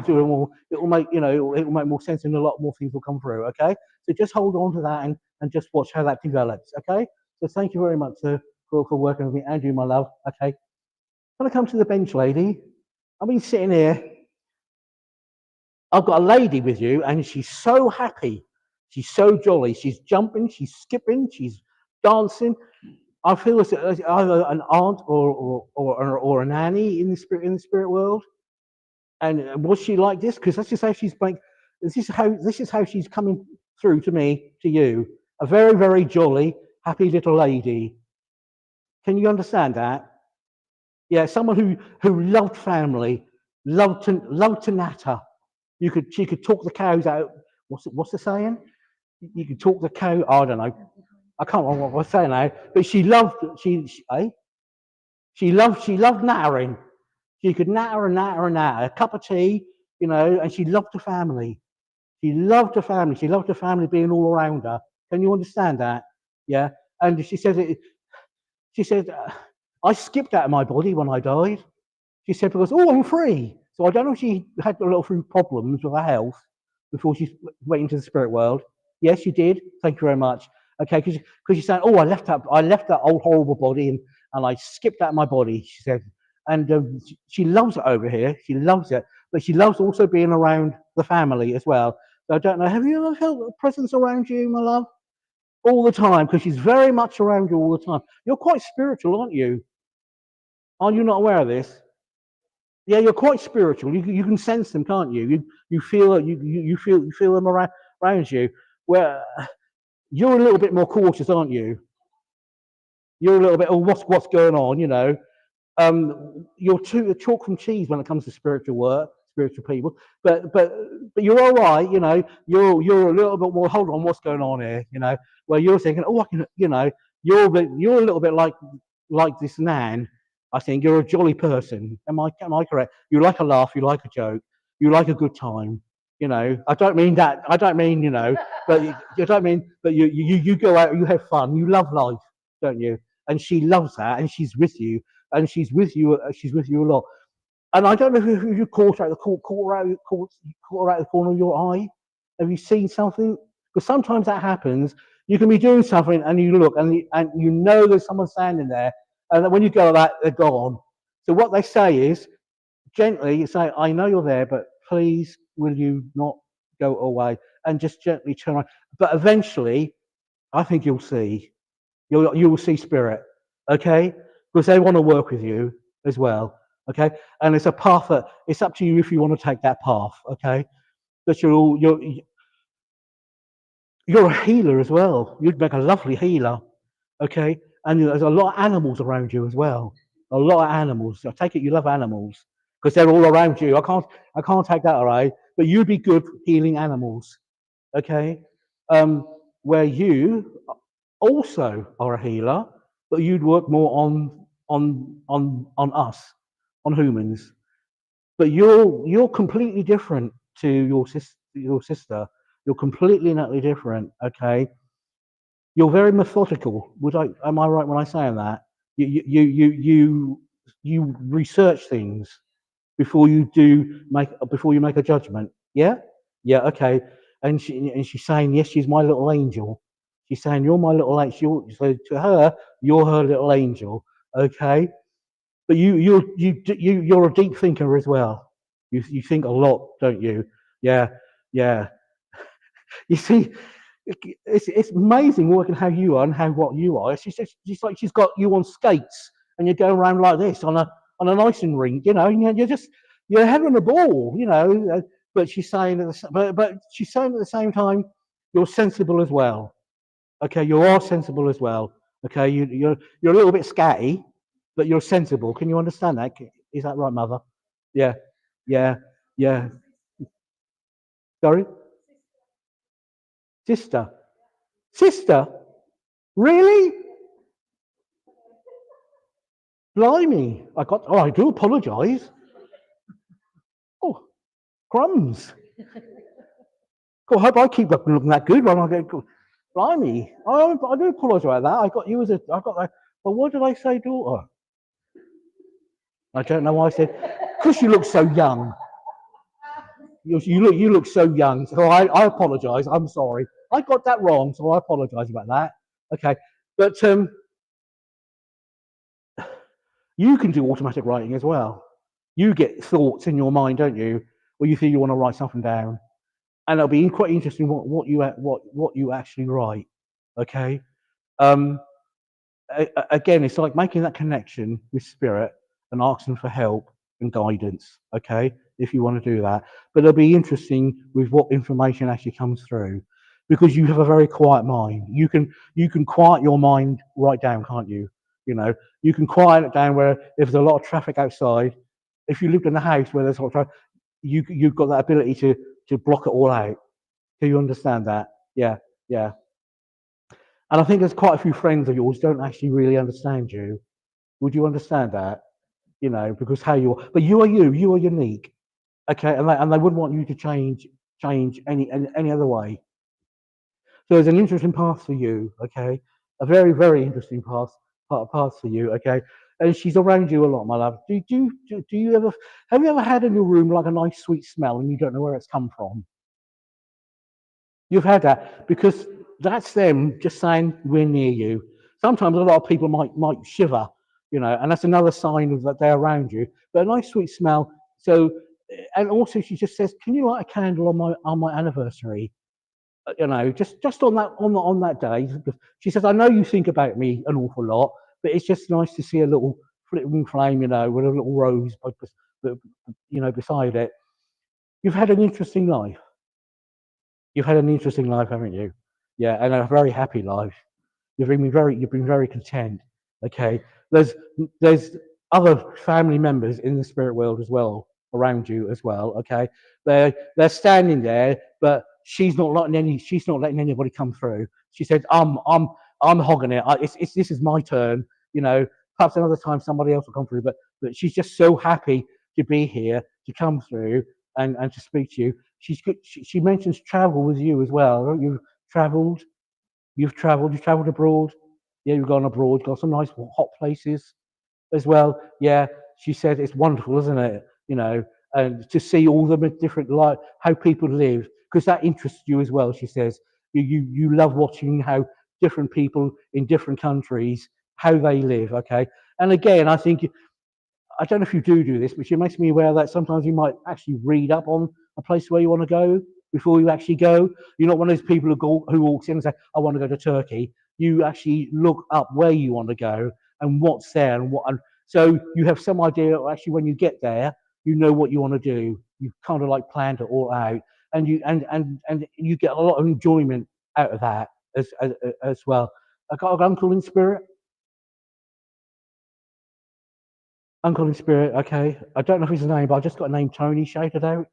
D: do it more, it will make it will make more sense, and a lot more things will come through. Okay, so just hold on to that and just watch how that develops. Okay, so thank you very much for working with me, Andrew, my love. Okay, can I come to the bench, lady? I've been sitting here. I've got a lady with you, and she's so happy. She's so jolly. She's jumping, she's skipping, she's dancing. I feel it's either an aunt or a nanny in the spirit world. And was she like this? Because that's just how she's like. This is how she's coming through to me, to you. A very, very jolly, happy little lady. Can you understand that? Yeah, someone who loved family, loved to natter. She could talk the cows out. What's the saying? You could talk the cow. I don't know. I can't remember what I was saying now. But she loved nattering. She could natter and natter and natter. A cup of tea, and she loved the family. She loved the family. She loved the family being all around her. Can you understand that? Yeah. And she said She said, I skipped out of my body when I died. She said, because, I'm free. So I don't know if she had a lot of problems with her health before she went into the spirit world. Yes, she did. Thank you very much. Okay, because she's saying, I left that old horrible body and I skipped out of my body, she said. And she loves it over here. She loves it. But she loves also being around the family as well. So I don't know, have you ever felt a presence around you, my love? All the time, because she's very much around you all the time. You're quite spiritual, aren't you? Are you not aware of this? Yeah, you're quite spiritual. You can sense them, can't you? You feel you feel them around you. Where you're a little bit more cautious, aren't you? You're a little bit, what's going on, you're too chalk from cheese when it comes to spiritual work, spiritual people. But you're all right, You're a little bit more. Hold on, what's going on here? Where you're thinking, I can, you're a little bit like this Nan. I think you're a jolly person. Am I correct? You like a laugh, you like a joke, you like a good time. I don't mean that. I don't mean but you don't mean. But you go out, you have fun, you love life, don't you? And she loves that, and she's with you, and she's with you. She's with you a lot. And I don't know if you caught out the corner of your eye. Have you seen something? Because sometimes that happens. You can be doing something, and you look, and you know there's someone standing there, and when you go like that, they're gone. So what they say is, gently, you say, "I know you're there, but please, will you not go away?" And just gently turn around. But eventually, I think you'll see. You will see spirit, okay? Because they want to work with you as well, okay? And it's a path that it's up to you if you want to take that path, okay? But you're a healer as well. You'd make a lovely healer, okay? And there's a lot of animals around you as well. A lot of animals. I take it you love animals because they're all around you. I can't take that away. But you'd be good healing animals, okay? Where you also are a healer, but you'd work more on us, on humans. But you're completely different to your sister. You're completely and utterly different. Okay, you're very methodical. Am I right when I say that? You research things. before you make a judgment. Yeah, yeah, okay. And she's saying, yes, she's my little angel. She's saying, you're my little angel. So to her, you're her little angel. Okay, but you're a deep thinker as well. You think a lot, don't you? Yeah, yeah. You see, it's amazing working how you are and how what you are. She's like she's got you on skates and you go around like this on an icing rink, you know. And you're having a ball, you know. But she's saying but she's saying at the same time you're sensible as well. Okay, you are sensible as well. Okay, you're a little bit scatty, but you're sensible. Can you understand that? Is that right, Mother? Yeah, yeah, yeah. Sorry, sister, sister. Really? Blimey! I do apologise. Oh, crumbs. God, I hope I keep looking that good when I go. Blimey! I do apologise about that. I got you as I got that. But what did I say, daughter? I don't know why I said. Because you look so young. You look so young. So I apologise. I'm sorry. I got that wrong, so I apologise about that. Okay, but you can do automatic writing as well. You get thoughts in your mind, don't you? Or you think you want to write something down, and it'll be quite interesting what you actually write. Okay. Um, Again, it's like making that connection with spirit and asking for help and guidance. Okay, if you want to do that, but it'll be interesting with what information actually comes through, because you have a very quiet mind. You can quiet your mind right down, can't you? You know, you can quiet it down where if there's a lot of traffic outside. If you lived in a house where there's a lot of traffic, you've got that ability to block it all out. Do you understand that? Yeah, yeah. And I think there's quite a few friends of yours don't actually really understand you. Would you understand that? You know, because how you are, but you are you. You are unique. Okay, and they wouldn't want you to change any other way. So there's an interesting path for you. Okay, a very interesting path for you. Okay, and she's around you a lot, my love. Do you ever have you ever had in your room like a nice sweet smell and you don't know where it's come from? You've had that because that's them just saying we're near you. Sometimes a lot of people might shiver, you know, and that's another sign of that they're around you. But a nice sweet smell. So, and also she just says, "Can you light a candle on my anniversary?" You know, just on that day. She says, "I know you think about me an awful lot, but it's just nice to see a little flickering flame, you know, with a little rose, you know, beside it. You've had an interesting life." You've had an interesting life, haven't you? Yeah, and a very happy life. You've been very content. Okay. There's other family members in the spirit world as well around you as well. Okay. They're standing there, but she's not letting anybody come through. She said, I'm hogging it. This is my turn. You know, perhaps another time somebody else will come through, but she's just so happy to be here, to come through and to speak to you. She mentions travel with you as well. You've traveled. You've traveled abroad. Yeah, you've gone abroad. Got some nice hot places as well. Yeah, she said it's wonderful, isn't it? You know, and to see all the different life, how people live, because that interests you as well. She says you love watching how different people in different countries how they live. Okay, and again, I think I don't know if you do this, but it makes me aware that sometimes you might actually read up on a place where you want to go before you actually go. You're not one of those people who walks in and say, "I want to go to Turkey." You actually look up where you want to go and what's there and what. And so you have some idea. Actually, when you get there, you know what you want to do. You've kind of like planned it all out, and you get a lot of enjoyment out of that as well. I got an uncle in spirit. Uncle in spirit, okay. I don't know his name, but I just got a name Tony shouted out.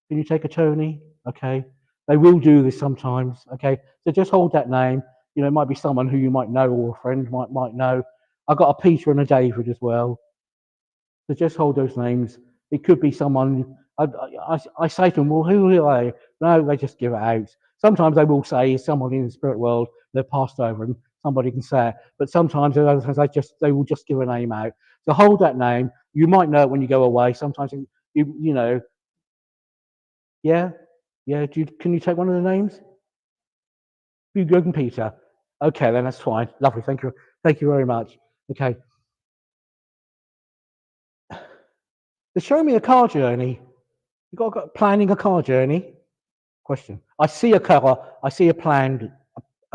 D: Can you take a Tony? Okay. They will do this sometimes, okay. So just hold that name. You know, it might be someone who you might know or a friend might know. I got a Peter and a David as well. So just hold those names. It could be someone. I say to them, well, who are they? No, they just give it out. Sometimes they will say someone in the spirit world they're passed over, and somebody can say it. But sometimes at other times they will just give a name out. So hold that name. You might know it when you go away. Sometimes You know, yeah, yeah. Can you take one of the names? Hugo and Peter. Okay, then that's fine. Lovely. Thank you very much. Okay. They're showing me a car journey. You got planning a car journey? Question. I see a car. I see a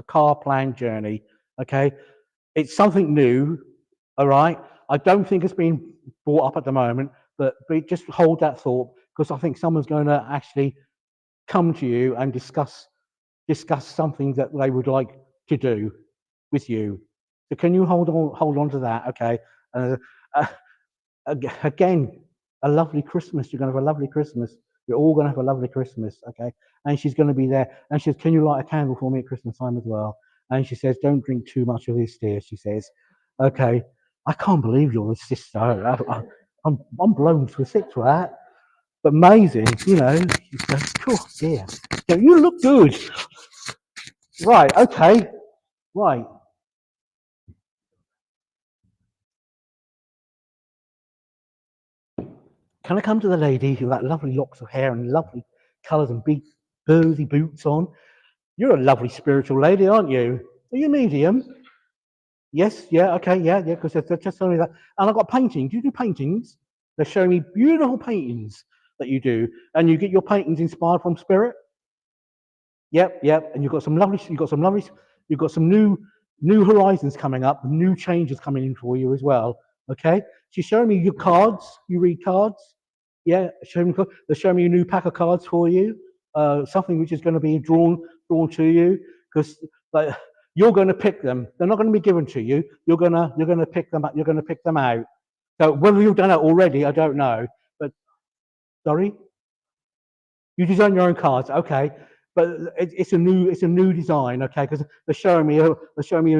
D: car planned journey. Okay. It's something new. All right. I don't think it's been brought up at the moment, but just hold that thought because I think someone's going to actually come to you and discuss something that they would like to do with you. So can you hold on to that? Okay. Uh, uh, again, a lovely Christmas. You're going to have a lovely Christmas. You're all going to have a lovely Christmas. Okay. And she's going to be there. And she says, can you light a candle for me at Christmas time as well? And she says, don't drink too much of this, dear. She says, okay. I can't believe you're a sister. I'm blown to a sick for that. But amazing, you know. She says, oh dear. You look good. Right. Okay. Right. Can I come to the lady with that lovely locks of hair and lovely colours and big burly boots on? You're a lovely spiritual lady, aren't you? Are you medium? Yes, yeah, okay, yeah, because they're just telling me that. And I've got painting. Do you do paintings? They're showing me beautiful paintings that you do. And you get your paintings inspired from spirit? Yep. And you've got some new horizons coming up, new changes coming in for you as well. Okay? She's showing me your cards. You read cards? Yeah, they're showing me a new pack of cards for you. Something which is going to be drawn to you because like you're going to pick them. They're not going to be given to you. You're gonna pick them up. You're going to pick them out. So whether you've done it already, I don't know. But sorry, you design your own cards, okay? But it's a new design, okay? Because they're showing me a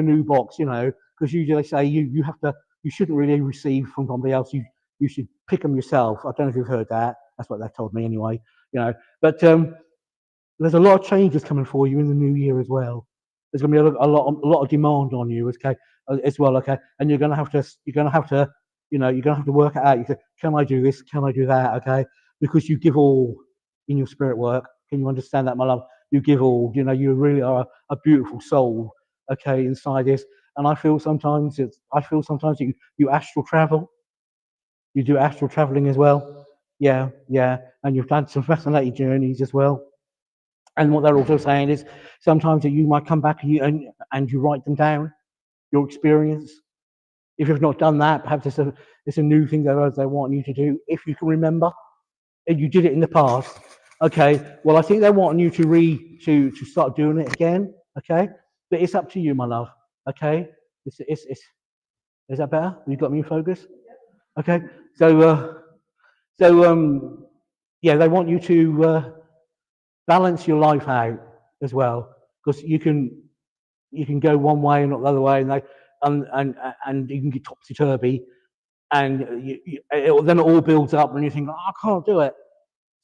D: new box, you know. Because usually they say you shouldn't really receive from somebody else. You should pick them yourself. I don't know if you've heard that. That's what they told me anyway, you know. But there's a lot of changes coming for you in the new year as well. There's going to be a lot of demand on you, okay, as well, okay. And you're going to have to work it out. You say, can I do this? Can I do that? Okay, because you give all in your spirit work. Can you understand that, my love? You give all. You know, you really are a beautiful soul, okay, inside this. And I feel sometimes that you astral travel. You do astral traveling as well. Yeah. And you've done some fascinating journeys as well. And what they're also saying is sometimes that you might come back and you write them down, your experience. If you've not done that, perhaps it's a new thing that they want you to do. If you can remember, if you did it in the past, okay. Well, I think they want you to start doing it again, okay. But it's up to you, my love. Okay. Is that better? You got me in focus? Okay. So yeah, they want you to balance your life out as well, because you can go one way and not the other way, and you can get topsy turvy, and then it all builds up, and you think, oh, I can't do it.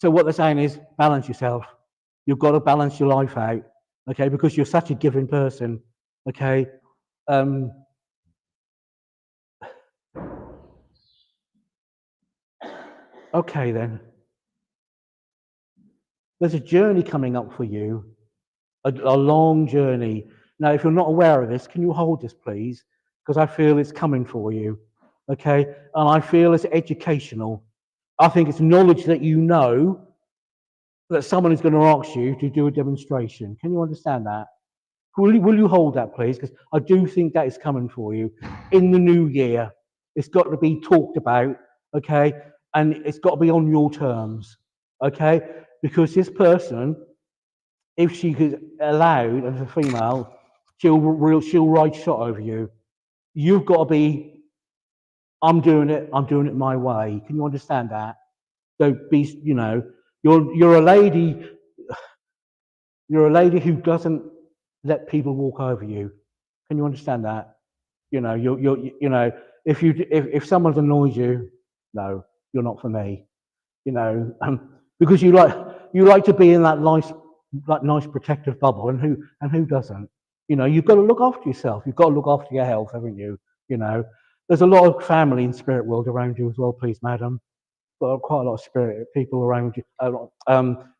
D: So what they're saying is balance yourself. You've got to balance your life out, okay? Because you're such a giving person, okay? Okay then. There's a journey coming up for you, a long journey. Now, if you're not aware of this, can you hold this, please? Because I feel it's coming for you, okay? And I feel it's educational. I think it's knowledge that you know that someone is going to ask you to do a demonstration. Can you understand that? Will you hold that, please? Because I do think that is coming for you in the new year. It's got to be talked about, okay? And it's got to be on your terms, okay? Because this person, if she is allowed as a female, she'll ride shot over you. You've got to be, I'm doing it my way. Can you understand that? So be, you know, you're a lady who doesn't let people walk over you. Can you understand that? You know, you know, if someone's annoyed you, no, you're not for me. You know, because you like to be in that nice protective bubble, and who doesn't? You know, you've got to look after yourself. You've got to look after your health, haven't you? You know, there's a lot of family and spirit world around you as well, please, madam. got quite a lot of spirit people around you,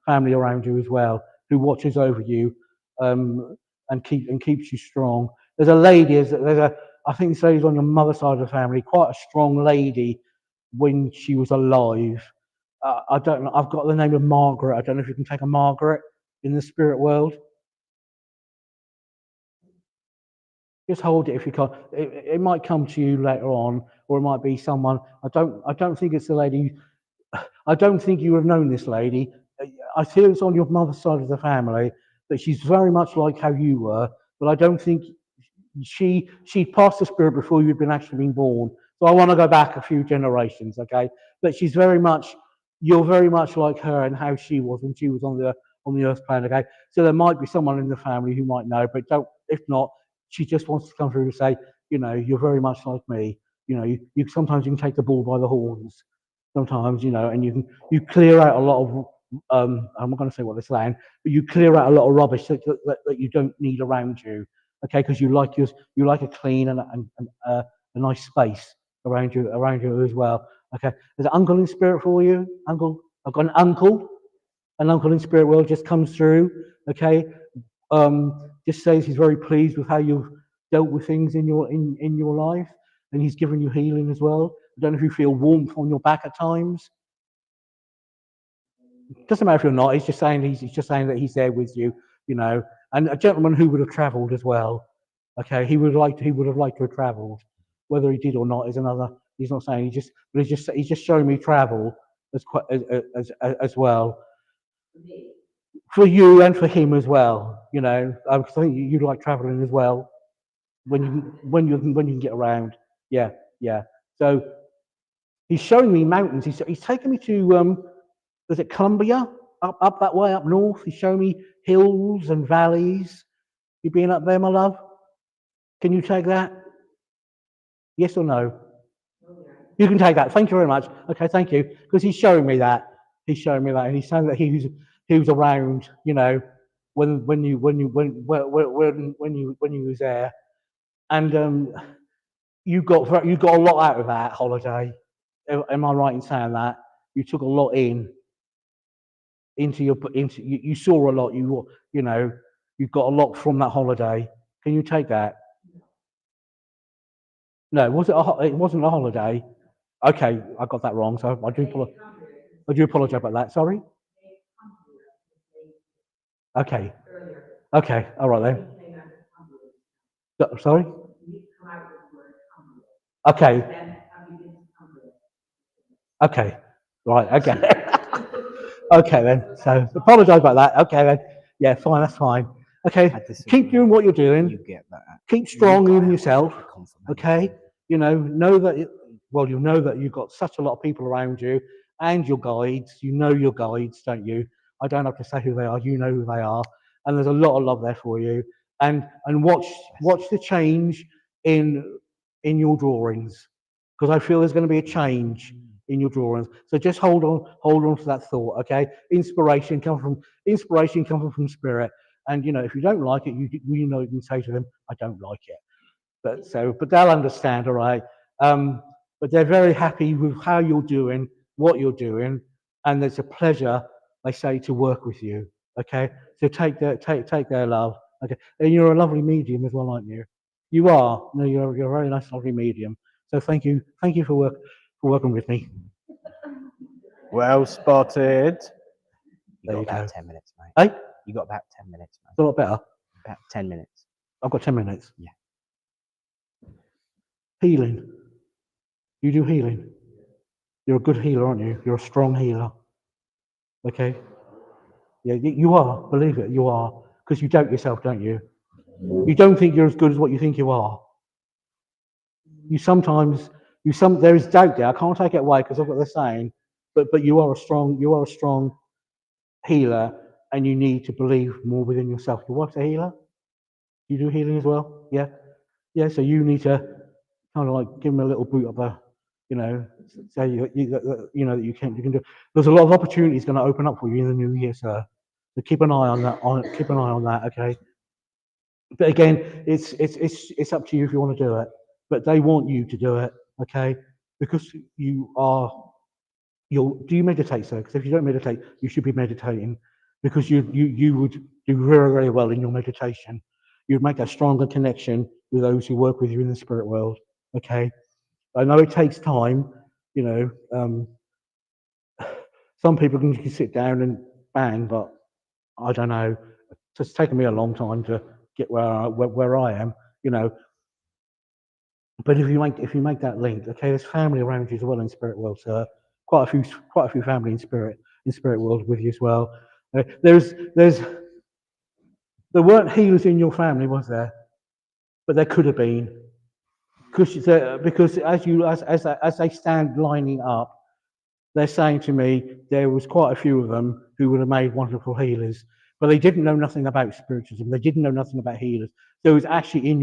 D: family around you as well, who watches over you, and keeps you strong. There's a lady, I think this lady's on your mother's side of the family, quite a strong lady when she was alive. I don't know, I've got the name of Margaret. I don't know if you can take a Margaret in the spirit world. Just hold it if you can't. It might come to you later on, or it might be someone. I don't think it's the lady. I don't think you have known this lady. I feel it's on your mother's side of the family, that she's very much like how you were, but I don't think she passed the spirit before you'd actually been born. So I want to go back a few generations, okay? But she's very much, you're very much like her and how she was when she was on the earth plane, okay? So there might be someone in the family who might know, but don't. If not, she just wants to come through and say, you know, you're very much like me. You know, you sometimes you can take the bull by the horns. Sometimes, you know, and you clear out a lot of I'm not going to say what they're saying, but you clear out a lot of rubbish that you don't need around you, okay? Because you like a clean and a nice space around you as well, okay? There's an uncle in spirit for you, uncle. I've got an uncle in spirit world just comes through, okay? Just says he's very pleased with how you've dealt with things in your life, and he's given you healing as well. I don't know if you feel warmth on your back at times. Doesn't matter if you're not. He's just saying that he's there with you, you know. And a gentleman who would have travelled as well. Okay, he would have liked to have travelled. Whether he did or not is another. He's not saying. He's just showing me travel as well for you and for him as well. You know, I think you'd like travelling as well when you can get around. Yeah, yeah. So he's showing me mountains. He's taking me to is it Columbia? Up that way, up north. He's showing me hills and valleys. You been up there, my love? Can you take that? Yes or no? You can take that. Thank you very much. Okay, thank you. Because he's showing me that. He's showing me that, and he's saying that he was around. You know, when you was there, and you got a lot out of that holiday. Am I right in saying that? You took a lot into you saw a lot. You know, you got a lot from that holiday. Can you take that? No, it wasn't a holiday. Okay, I got that wrong. So I do apologize about that. Sorry. Okay. Okay. All right then. Sorry. Okay. Okay. Right. Okay. Okay then. So apologise about that. Okay then. Yeah, fine. That's fine. Okay. Keep doing what you're doing.
A: You get that.
D: Keep strong in yourself. Okay. You know that. You know that you've got such a lot of people around you and your guides. You know your guides, don't you? I don't have to say who they are. You know who they are, and there's a lot of love there for you. And watch the change in your drawings, because I feel there's going to be a change in your drawings. So just hold on to that thought, okay? Inspiration comes from spirit, and you know, if you don't like it, you know, you can say to them, I don't like it. But they'll understand, all right? But they're very happy with how you're doing, what you're doing, and it's a pleasure, they say, to work with you, okay? So take their love, okay? And you're a lovely medium as well, aren't you? You are. No, you're a very nice, lovely medium. So thank you for working with me.
A: Well spotted.
D: There you
A: got about
D: go.
A: 10 minutes, mate.
D: Hey,
A: You got about 10 minutes, mate.
D: it's a lot better.
A: About 10 minutes.
D: I've got 10 minutes.
A: Yeah.
D: Healing. You do healing. You're a good healer, aren't you? You're a strong healer. Okay? Yeah, you are. Believe it, you are. Because you doubt yourself, don't you? You don't think you're as good as what you think you are. There is doubt there. I can't take it away because of what they're saying. But you are a strong healer, and you need to believe more within yourself. Your wife's a healer? You do healing as well? Yeah? Yeah, so you need to kind of like give them a little boot of a, you know, say you know that you can do. There's a lot of opportunities going to open up for you in the new year, sir. So keep an eye on that. Keep an eye on that, okay? But again, it's up to you if you want to do it. But they want you to do it, okay? Because you do you meditate, sir? Because if you don't meditate, you should be meditating, because you would do very, very well in your meditation. You'd make a stronger connection with those who work with you in the spirit world. Okay, I know it takes time. You know, some people can sit down and bang, but I don't know. It's taken me a long time to get where I am. You know, but if you make that link, okay, there's family around you as well in spirit world, sir. Quite a few family in spirit world with you as well. There weren't healers in your family, was there? But there could have been, because as they stand lining up, they're saying to me there was quite a few of them who would have made wonderful healers, but they didn't know nothing about spiritualism. They didn't know nothing about healers. So it's actually in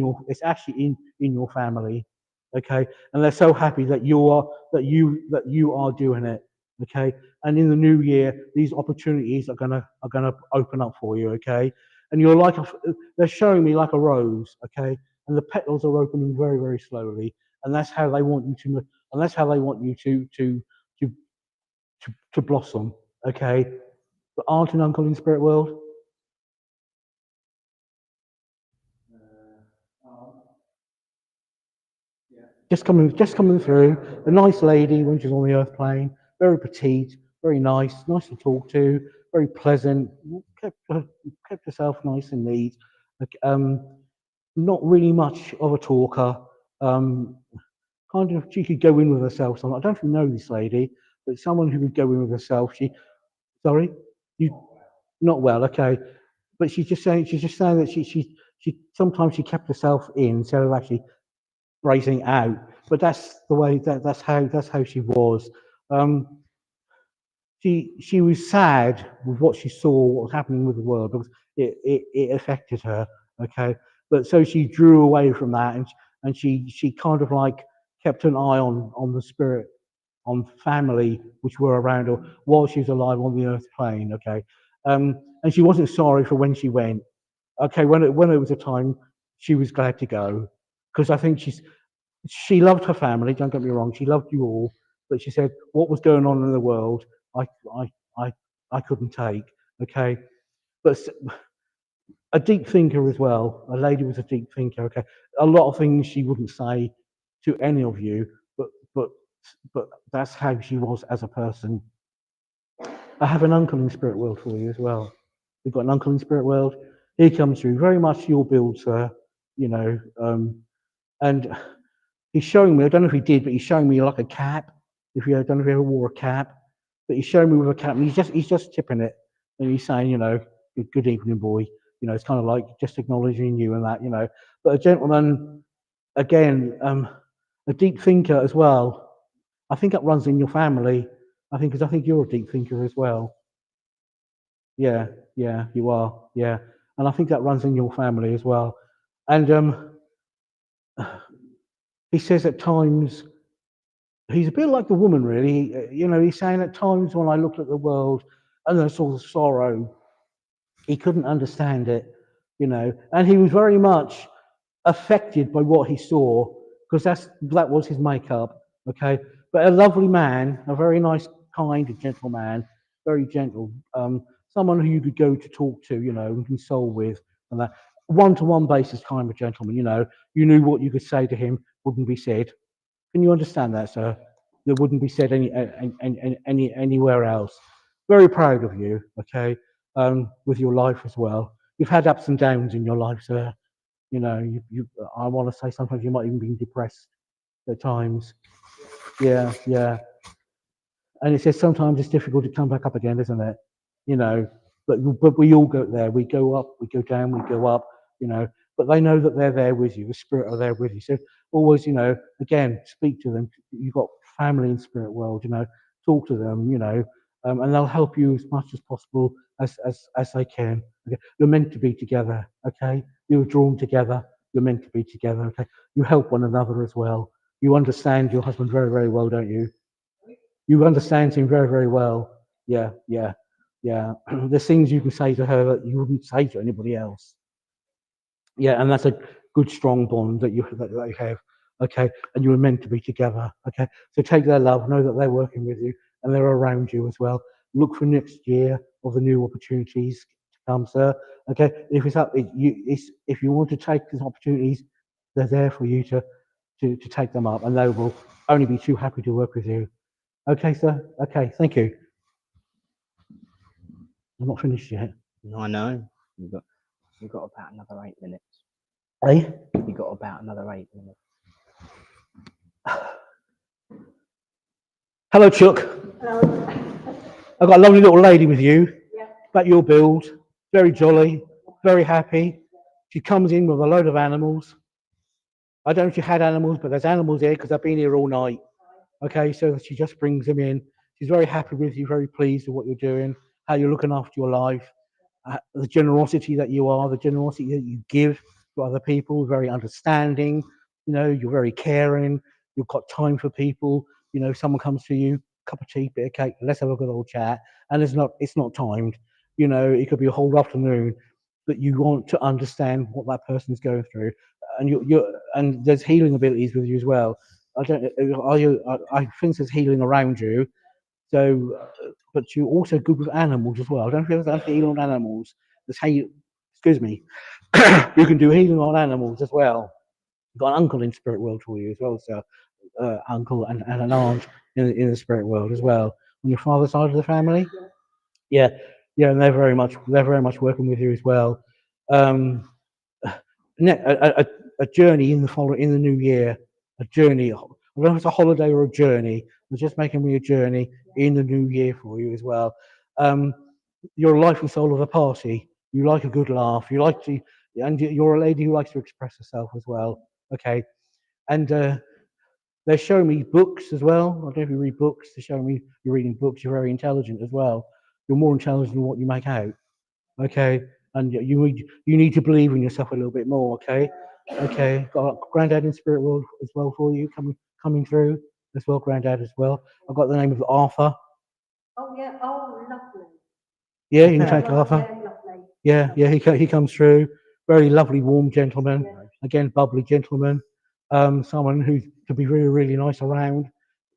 D: your family, okay? And they're so happy that you are doing it, okay? And in the new year, these opportunities are gonna open up for you, okay? And you're like they're showing me like a rose, okay? And the petals are opening very, very slowly, and that's how they want you to, and that's how they want you to blossom, okay? But aunt and uncle in spirit world, just coming through. A nice lady when she's on the earth plane, very petite, very nice to talk to, very pleasant, kept herself nice and neat. Like, not really much of a talker. Kind of, she could go in with herself. I don't know if you know this lady, but someone who would go in with herself. Sorry, you not well, okay. But she's just saying that she sometimes she kept herself in instead of actually breaking out. But that's the way that's how she was. Um, she was sad with what she saw, what was happening with the world, because it affected her. Okay, but so she drew away from that, and she kind of like kept an eye on the spirit, on family which were around her while she was alive on the earth plane. Okay, and she wasn't sorry for when she went. Okay, when it was a time, she was glad to go, because I think she loved her family. Don't get me wrong, she loved you all, but she said what was going on in the world, I I I I couldn't take. Okay, but a deep thinker as well. A lady was a deep thinker. Okay, a lot of things she wouldn't say to any of you, but but but that's how she was as a person. I have an uncle in spirit world for you as well. We've got an uncle in spirit world. He comes through very much your build, sir. You know, and he's showing me. I don't know if he did, but he's showing me like a cap. If you I don't know if he ever wore a cap, but he's showing me with a cap, and he's just tipping it, and he's saying, you know, good evening, boy. You know, it's kind of like just acknowledging you and that, you know. But a gentleman, again, a deep thinker as well. I think that runs in your family. Because I think you're a deep thinker as well. Yeah, yeah, you are. Yeah, and I think that runs in your family as well. And he says at times he's a bit like the woman, really. You know, he's saying at times when I looked at the world and I saw the sorrow, he couldn't understand it. You know, and he was very much affected by what he saw, because that was his makeup. Okay, but a lovely man, a very nice, kind, and gentle man, very gentle. Someone who you could go to talk to, you know, and console with, and that one-to-one basis kind of gentleman. You know, you knew what you could say to him wouldn't be said. Can you understand that, sir? That wouldn't be said anywhere else. Very proud of you. Okay, with your life as well. You've had ups and downs in your life, sir. You know, I want to say sometimes you might even be depressed at times. Yeah, yeah. And it says sometimes it's difficult to come back up again, isn't it? You know, but we all go there. We go up, we go down, we go up. You know, but they know that they're there with you. The spirit are there with you. So always, you know, again, speak to them. You've got family in spirit world. You know, talk to them. You know, and they'll help you as much as possible as they can. Okay? You're meant to be together. Okay, you're drawn together. You're meant to be together. Okay, you help one another as well. You understand your husband very, very well, don't you? You understand him very, very well. Yeah, yeah, yeah. There's things you can say to her that you wouldn't say to anybody else. Yeah, and that's a good, strong bond that you have. Okay, and you were meant to be together. Okay, so take their love, know that they're working with you, and they're around you as well. Look for next year of the new opportunities to come, sir. Okay, if it's up, if you want to take these opportunities, they're there for you to take them up, and they will only be too happy to work with you. Okay, sir. Okay, thank you. I'm not finished yet.
A: I know. You've got about another 8 minutes.
D: Hey.
A: You've got about another 8 minutes.
D: Hello, Chuck.
B: Hello.
D: I've got a lovely little lady with you. Yeah. About your build. Very jolly, very happy. She comes in with a load of animals. I don't know if you had animals, but there's animals here because I've been here all night. Okay, so she just brings them in. She's very happy with you, very pleased with what you're doing, how you're looking after your life, the generosity that you are, the generosity that you give to other people, very understanding. You know, you're very caring. You've got time for people. You know, someone comes to you, cup of tea, bit of cake, let's have a good old chat, and it's not timed. You know, it could be a whole afternoon, but you want to understand what that person's going through, and there's healing abilities with you as well. I don't. Are you? I think there's healing around you. So, but you're also good with animals as well. I don't know if there's healing on animals. Excuse me. You can do healing on animals as well. You've got an uncle in spirit world for you as well, so uncle and an aunt in the spirit world as well. On your father's side of the family, yeah, yeah, and they're very much working with you as well. A journey in the new year, a journey. I don't know if it's a holiday or a journey. They're just making me a journey in the new year for you as well. You're a life and soul of a party. You like a good laugh. You like to, and you're a lady who likes to express herself as well. Okay, and they're showing me books as well. I don't know if you read books. They're showing me you're reading books. You're very intelligent as well. You're more intelligent than what you make out. Okay, and you need to believe in yourself a little bit more. Okay, okay. Got Granddad in spirit world as well for you coming through as well. Granddad as well. I've got the name of Arthur.
F: Oh yeah, oh lovely.
D: Yeah, you can take Arthur.
F: Yeah, lovely.
D: Yeah. He comes through. Very lovely, warm gentleman. Again, bubbly gentleman. Someone who could be really, really nice around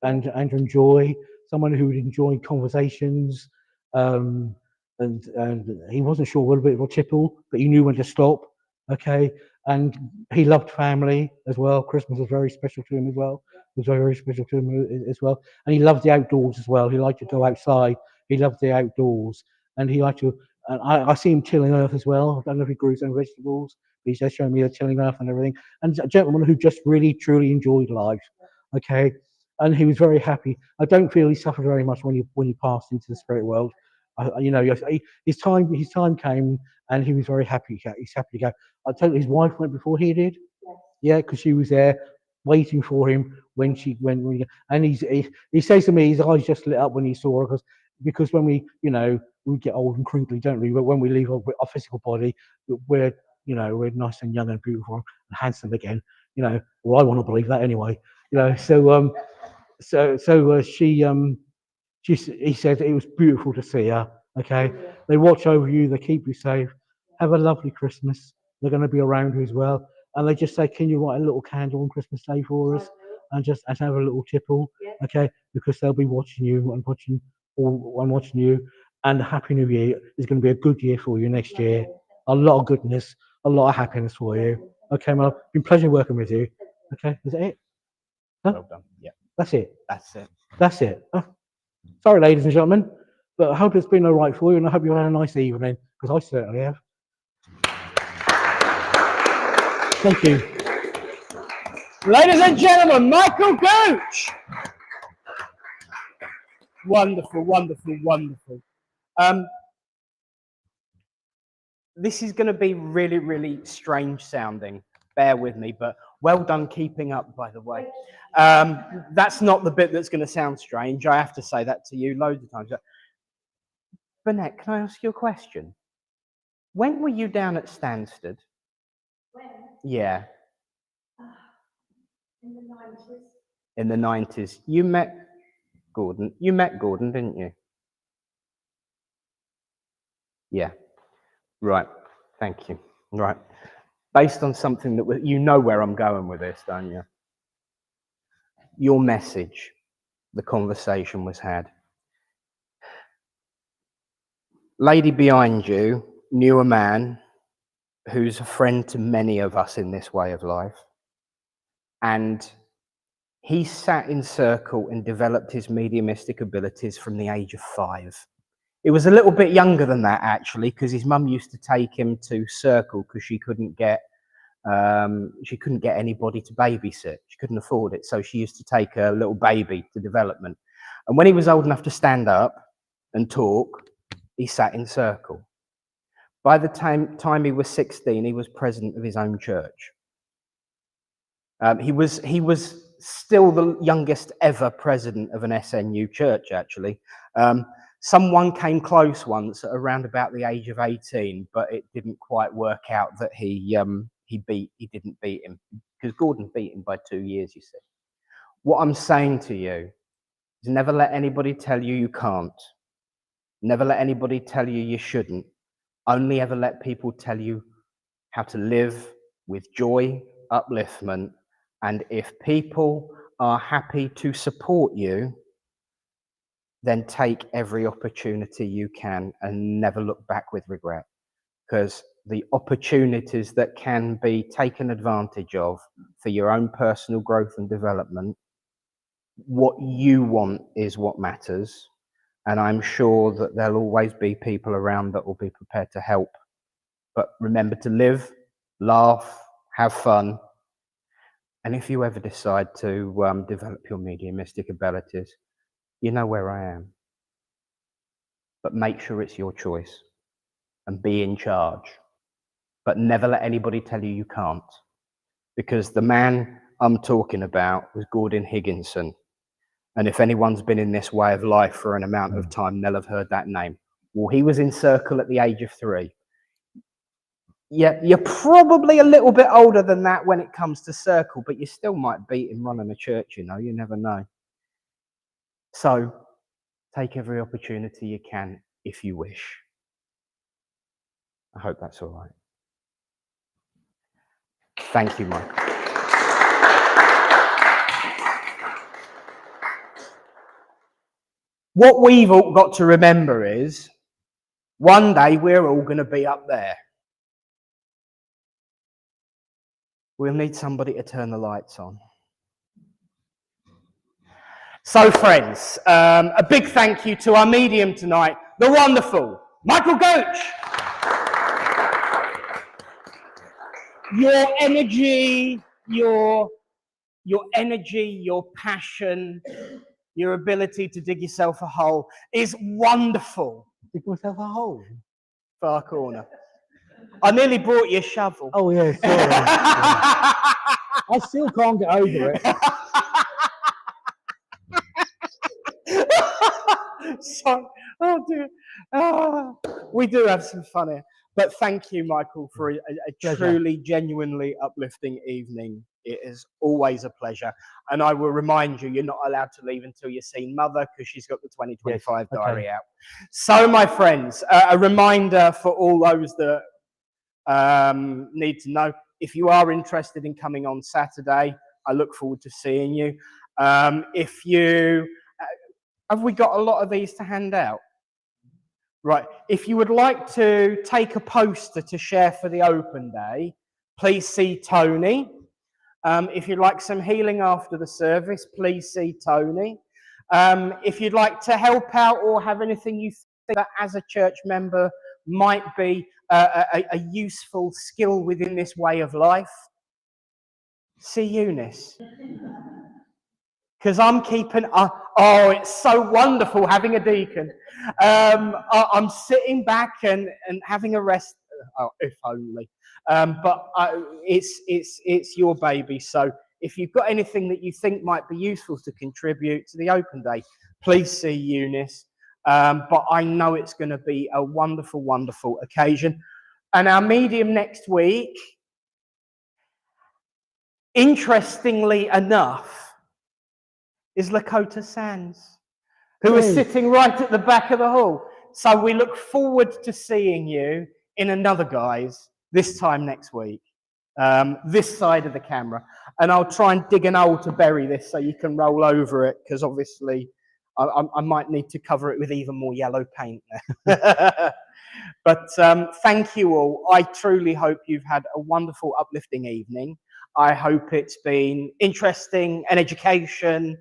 D: and enjoy. Someone who would enjoy conversations. And he wasn't sure what a bit of a tipple, but he knew when to stop. Okay, and he loved family as well. Christmas was very special to him as well. It was very, very special to him as well. And he loved the outdoors as well. He liked to go outside. He loved the outdoors, and he liked to. And I see him tilling earth as well. I don't know if he grew his own vegetables, but he's just showing me the tilling earth and everything. And a gentleman who just really, truly enjoyed life. Okay, and he was very happy. I don't feel he suffered very much when he passed into the spirit world. You know, his time came, and he was very happy. He's happy to go. I told his wife went before he did. Yeah, because she was there waiting for him when and he says to me, his eyes just lit up when he saw her because when we get old and crinkly, don't we? But when we leave our physical body, we're nice and young and beautiful and handsome again. You know, well, I want to believe that anyway. You know, he said it was beautiful to see her. Okay, they watch over you, they keep you safe. Have a lovely Christmas. They're going to be around you as well, and they just say, "Can you write a little candle on Christmas Day for us?" And have a little tipple, okay? Because they'll be watching you and watching you. And Happy New Year is going to be a good year for you next year. A lot of goodness, a lot of happiness for you. Okay, well, it's been a pleasure working with you. Okay, is that it? Huh?
A: Well done. Yeah,
D: That's it.
A: that's it.
D: That's it. Sorry, ladies and gentlemen, but I hope it's been all right for you, and I hope you had a nice evening, because I certainly have. Thank you.
E: Ladies and gentlemen, Michael Gooch. Wonderful, wonderful, wonderful. This is going to be really, really strange sounding. Bear with me, but well done keeping up, by the way. That's not the bit that's going to sound strange. I have to say that to you loads of times. Burnett, can I ask you a question? When were you down at Stansted?
F: When?
E: Yeah.
F: In the 90s.
E: In the 90s. You met Gordon. You met Gordon, didn't you? Yeah. Right. Thank you. Right. Based on something that you know where I'm going with this, don't you? Your message, the conversation was had. lady behind you knew a man who's a friend to many of us in this way of life. And he sat in circle and developed his mediumistic abilities from the age of 5. It was a little bit younger than that, actually, because his mum used to take him to circle because she couldn't get anybody to babysit. She couldn't afford it, so she used to take a little baby to development. And when he was old enough to stand up and talk, he sat in circle. By the time he was 16, he was president of his own church. He was still the youngest ever president of an SNU church, actually. Someone came close once at around about the age of 18, but it didn't quite work out that he didn't beat him, because Gordon beat him by 2 years, you see. What I'm saying to you is never let anybody tell you you can't. Never let anybody tell you you shouldn't. Only ever let people tell you how to live with joy, upliftment, and if people are happy to support you, then take every opportunity you can and never look back with regret. Because the opportunities that can be taken advantage of for your own personal growth and development, what you want is what matters. And I'm sure that there'll always be people around that will be prepared to help. But remember to live, laugh, have fun. And if you ever decide to develop your mediumistic abilities, you know where I am. But make sure it's your choice and be in charge. But never let anybody tell you can't. Because the man I'm talking about was Gordon Higginson. And if anyone's been in this way of life for an amount of time, they'll have heard that name. Well, he was in circle at the age of 3. Yeah, you're probably a little bit older than that when it comes to circle, but you still might beat him running a church, you know, you never know. So take every opportunity you can if you wish. I hope that's all right. Thank you, Mike. What we've all got to remember is one day we're all going to be up there. We'll need somebody to turn the lights on. So, friends, a big thank you to our medium tonight, the wonderful Michael Goach. Your energy, your passion, your ability to dig yourself a hole is wonderful.
D: Dig myself a hole.
E: Far corner. I nearly brought you a shovel.
D: Oh yeah, sorry. I still can't get over it.
E: Sorry. Oh dear. We do have some fun here. But thank you, Michael, for a truly, genuinely uplifting evening. It is always a pleasure. And I will remind you, you're not allowed to leave until you've seen Mother, because she's got the 2025 diary out. So, my friends, a reminder for all those that need to know, if you are interested in coming on Saturday, I look forward to seeing you. If you... have we got a lot of these to hand out? Right. If you would like to take a poster to share for the open day, please see Tony. If you'd like some healing after the service, please see Tony. If you'd like to help out or have anything you think that as a church member might be a useful skill within this way of life, see Eunice. Because I'm keeping, oh, it's so wonderful having a deacon. I'm sitting back and having a rest, oh, if only. But it's your baby. So if you've got anything that you think might be useful to contribute to the open day, please see Eunice. But I know it's going to be a wonderful, wonderful occasion. And our medium next week, interestingly enough, is Lakota Sands, who is sitting right at the back of the hall. So we look forward to seeing you in another guise this time next week, this side of the camera. And I'll try and dig an hole to bury this so you can roll over it, because obviously I might need to cover it with even more yellow paint there. But thank you all. I truly hope you've had a wonderful, uplifting evening. I hope it's been interesting, an education,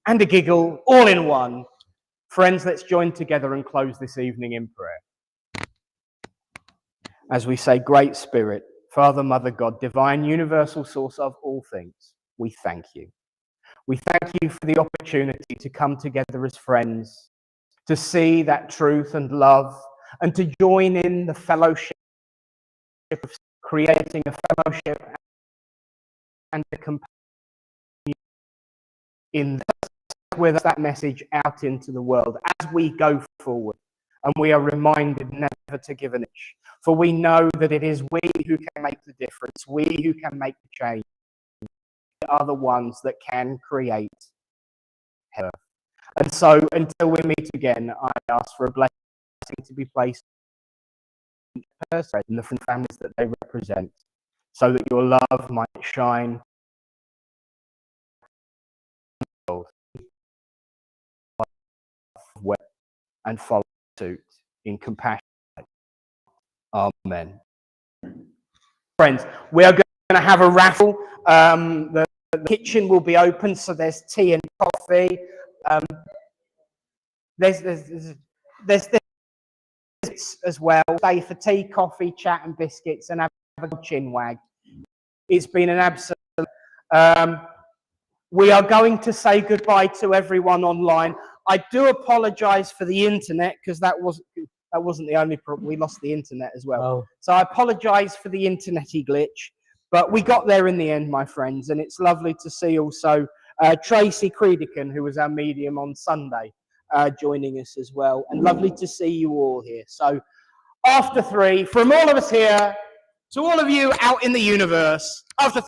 E: and a giggle all in one. Friends, let's join together and close this evening in prayer. As we say, Great Spirit, Father, Mother, God, divine, universal source of all things, we thank you. We thank you for the opportunity to come together as friends, to see that truth and love, and to join in the fellowship of creating a fellowship and a companion in with that message out into the world as we go forward. And we are reminded never to give an inch, for we know that it is we who can make the difference, we who can make the change. We are the ones that can create heaven. And so until we meet again, I ask for a blessing to be placed in the person and the families that they represent, so that your love might shine and follow suit in compassion. Amen. Friends, we are going to have a raffle. The kitchen will be open, so there's tea and coffee. There's as well. Stay for tea, coffee, chat, and biscuits, and have a chin wag. It's been an absolute. We are going to say goodbye to everyone online. I do apologise for the internet, because that wasn't the only problem. We lost the internet as well.
D: Oh.
E: So I apologise for the internety glitch, but we got there in the end, my friends, and it's lovely to see also Tracy Creedican, who was our medium on Sunday, joining us as well, and lovely to see you all here. So after 3, from all of us here to all of you out in the universe, after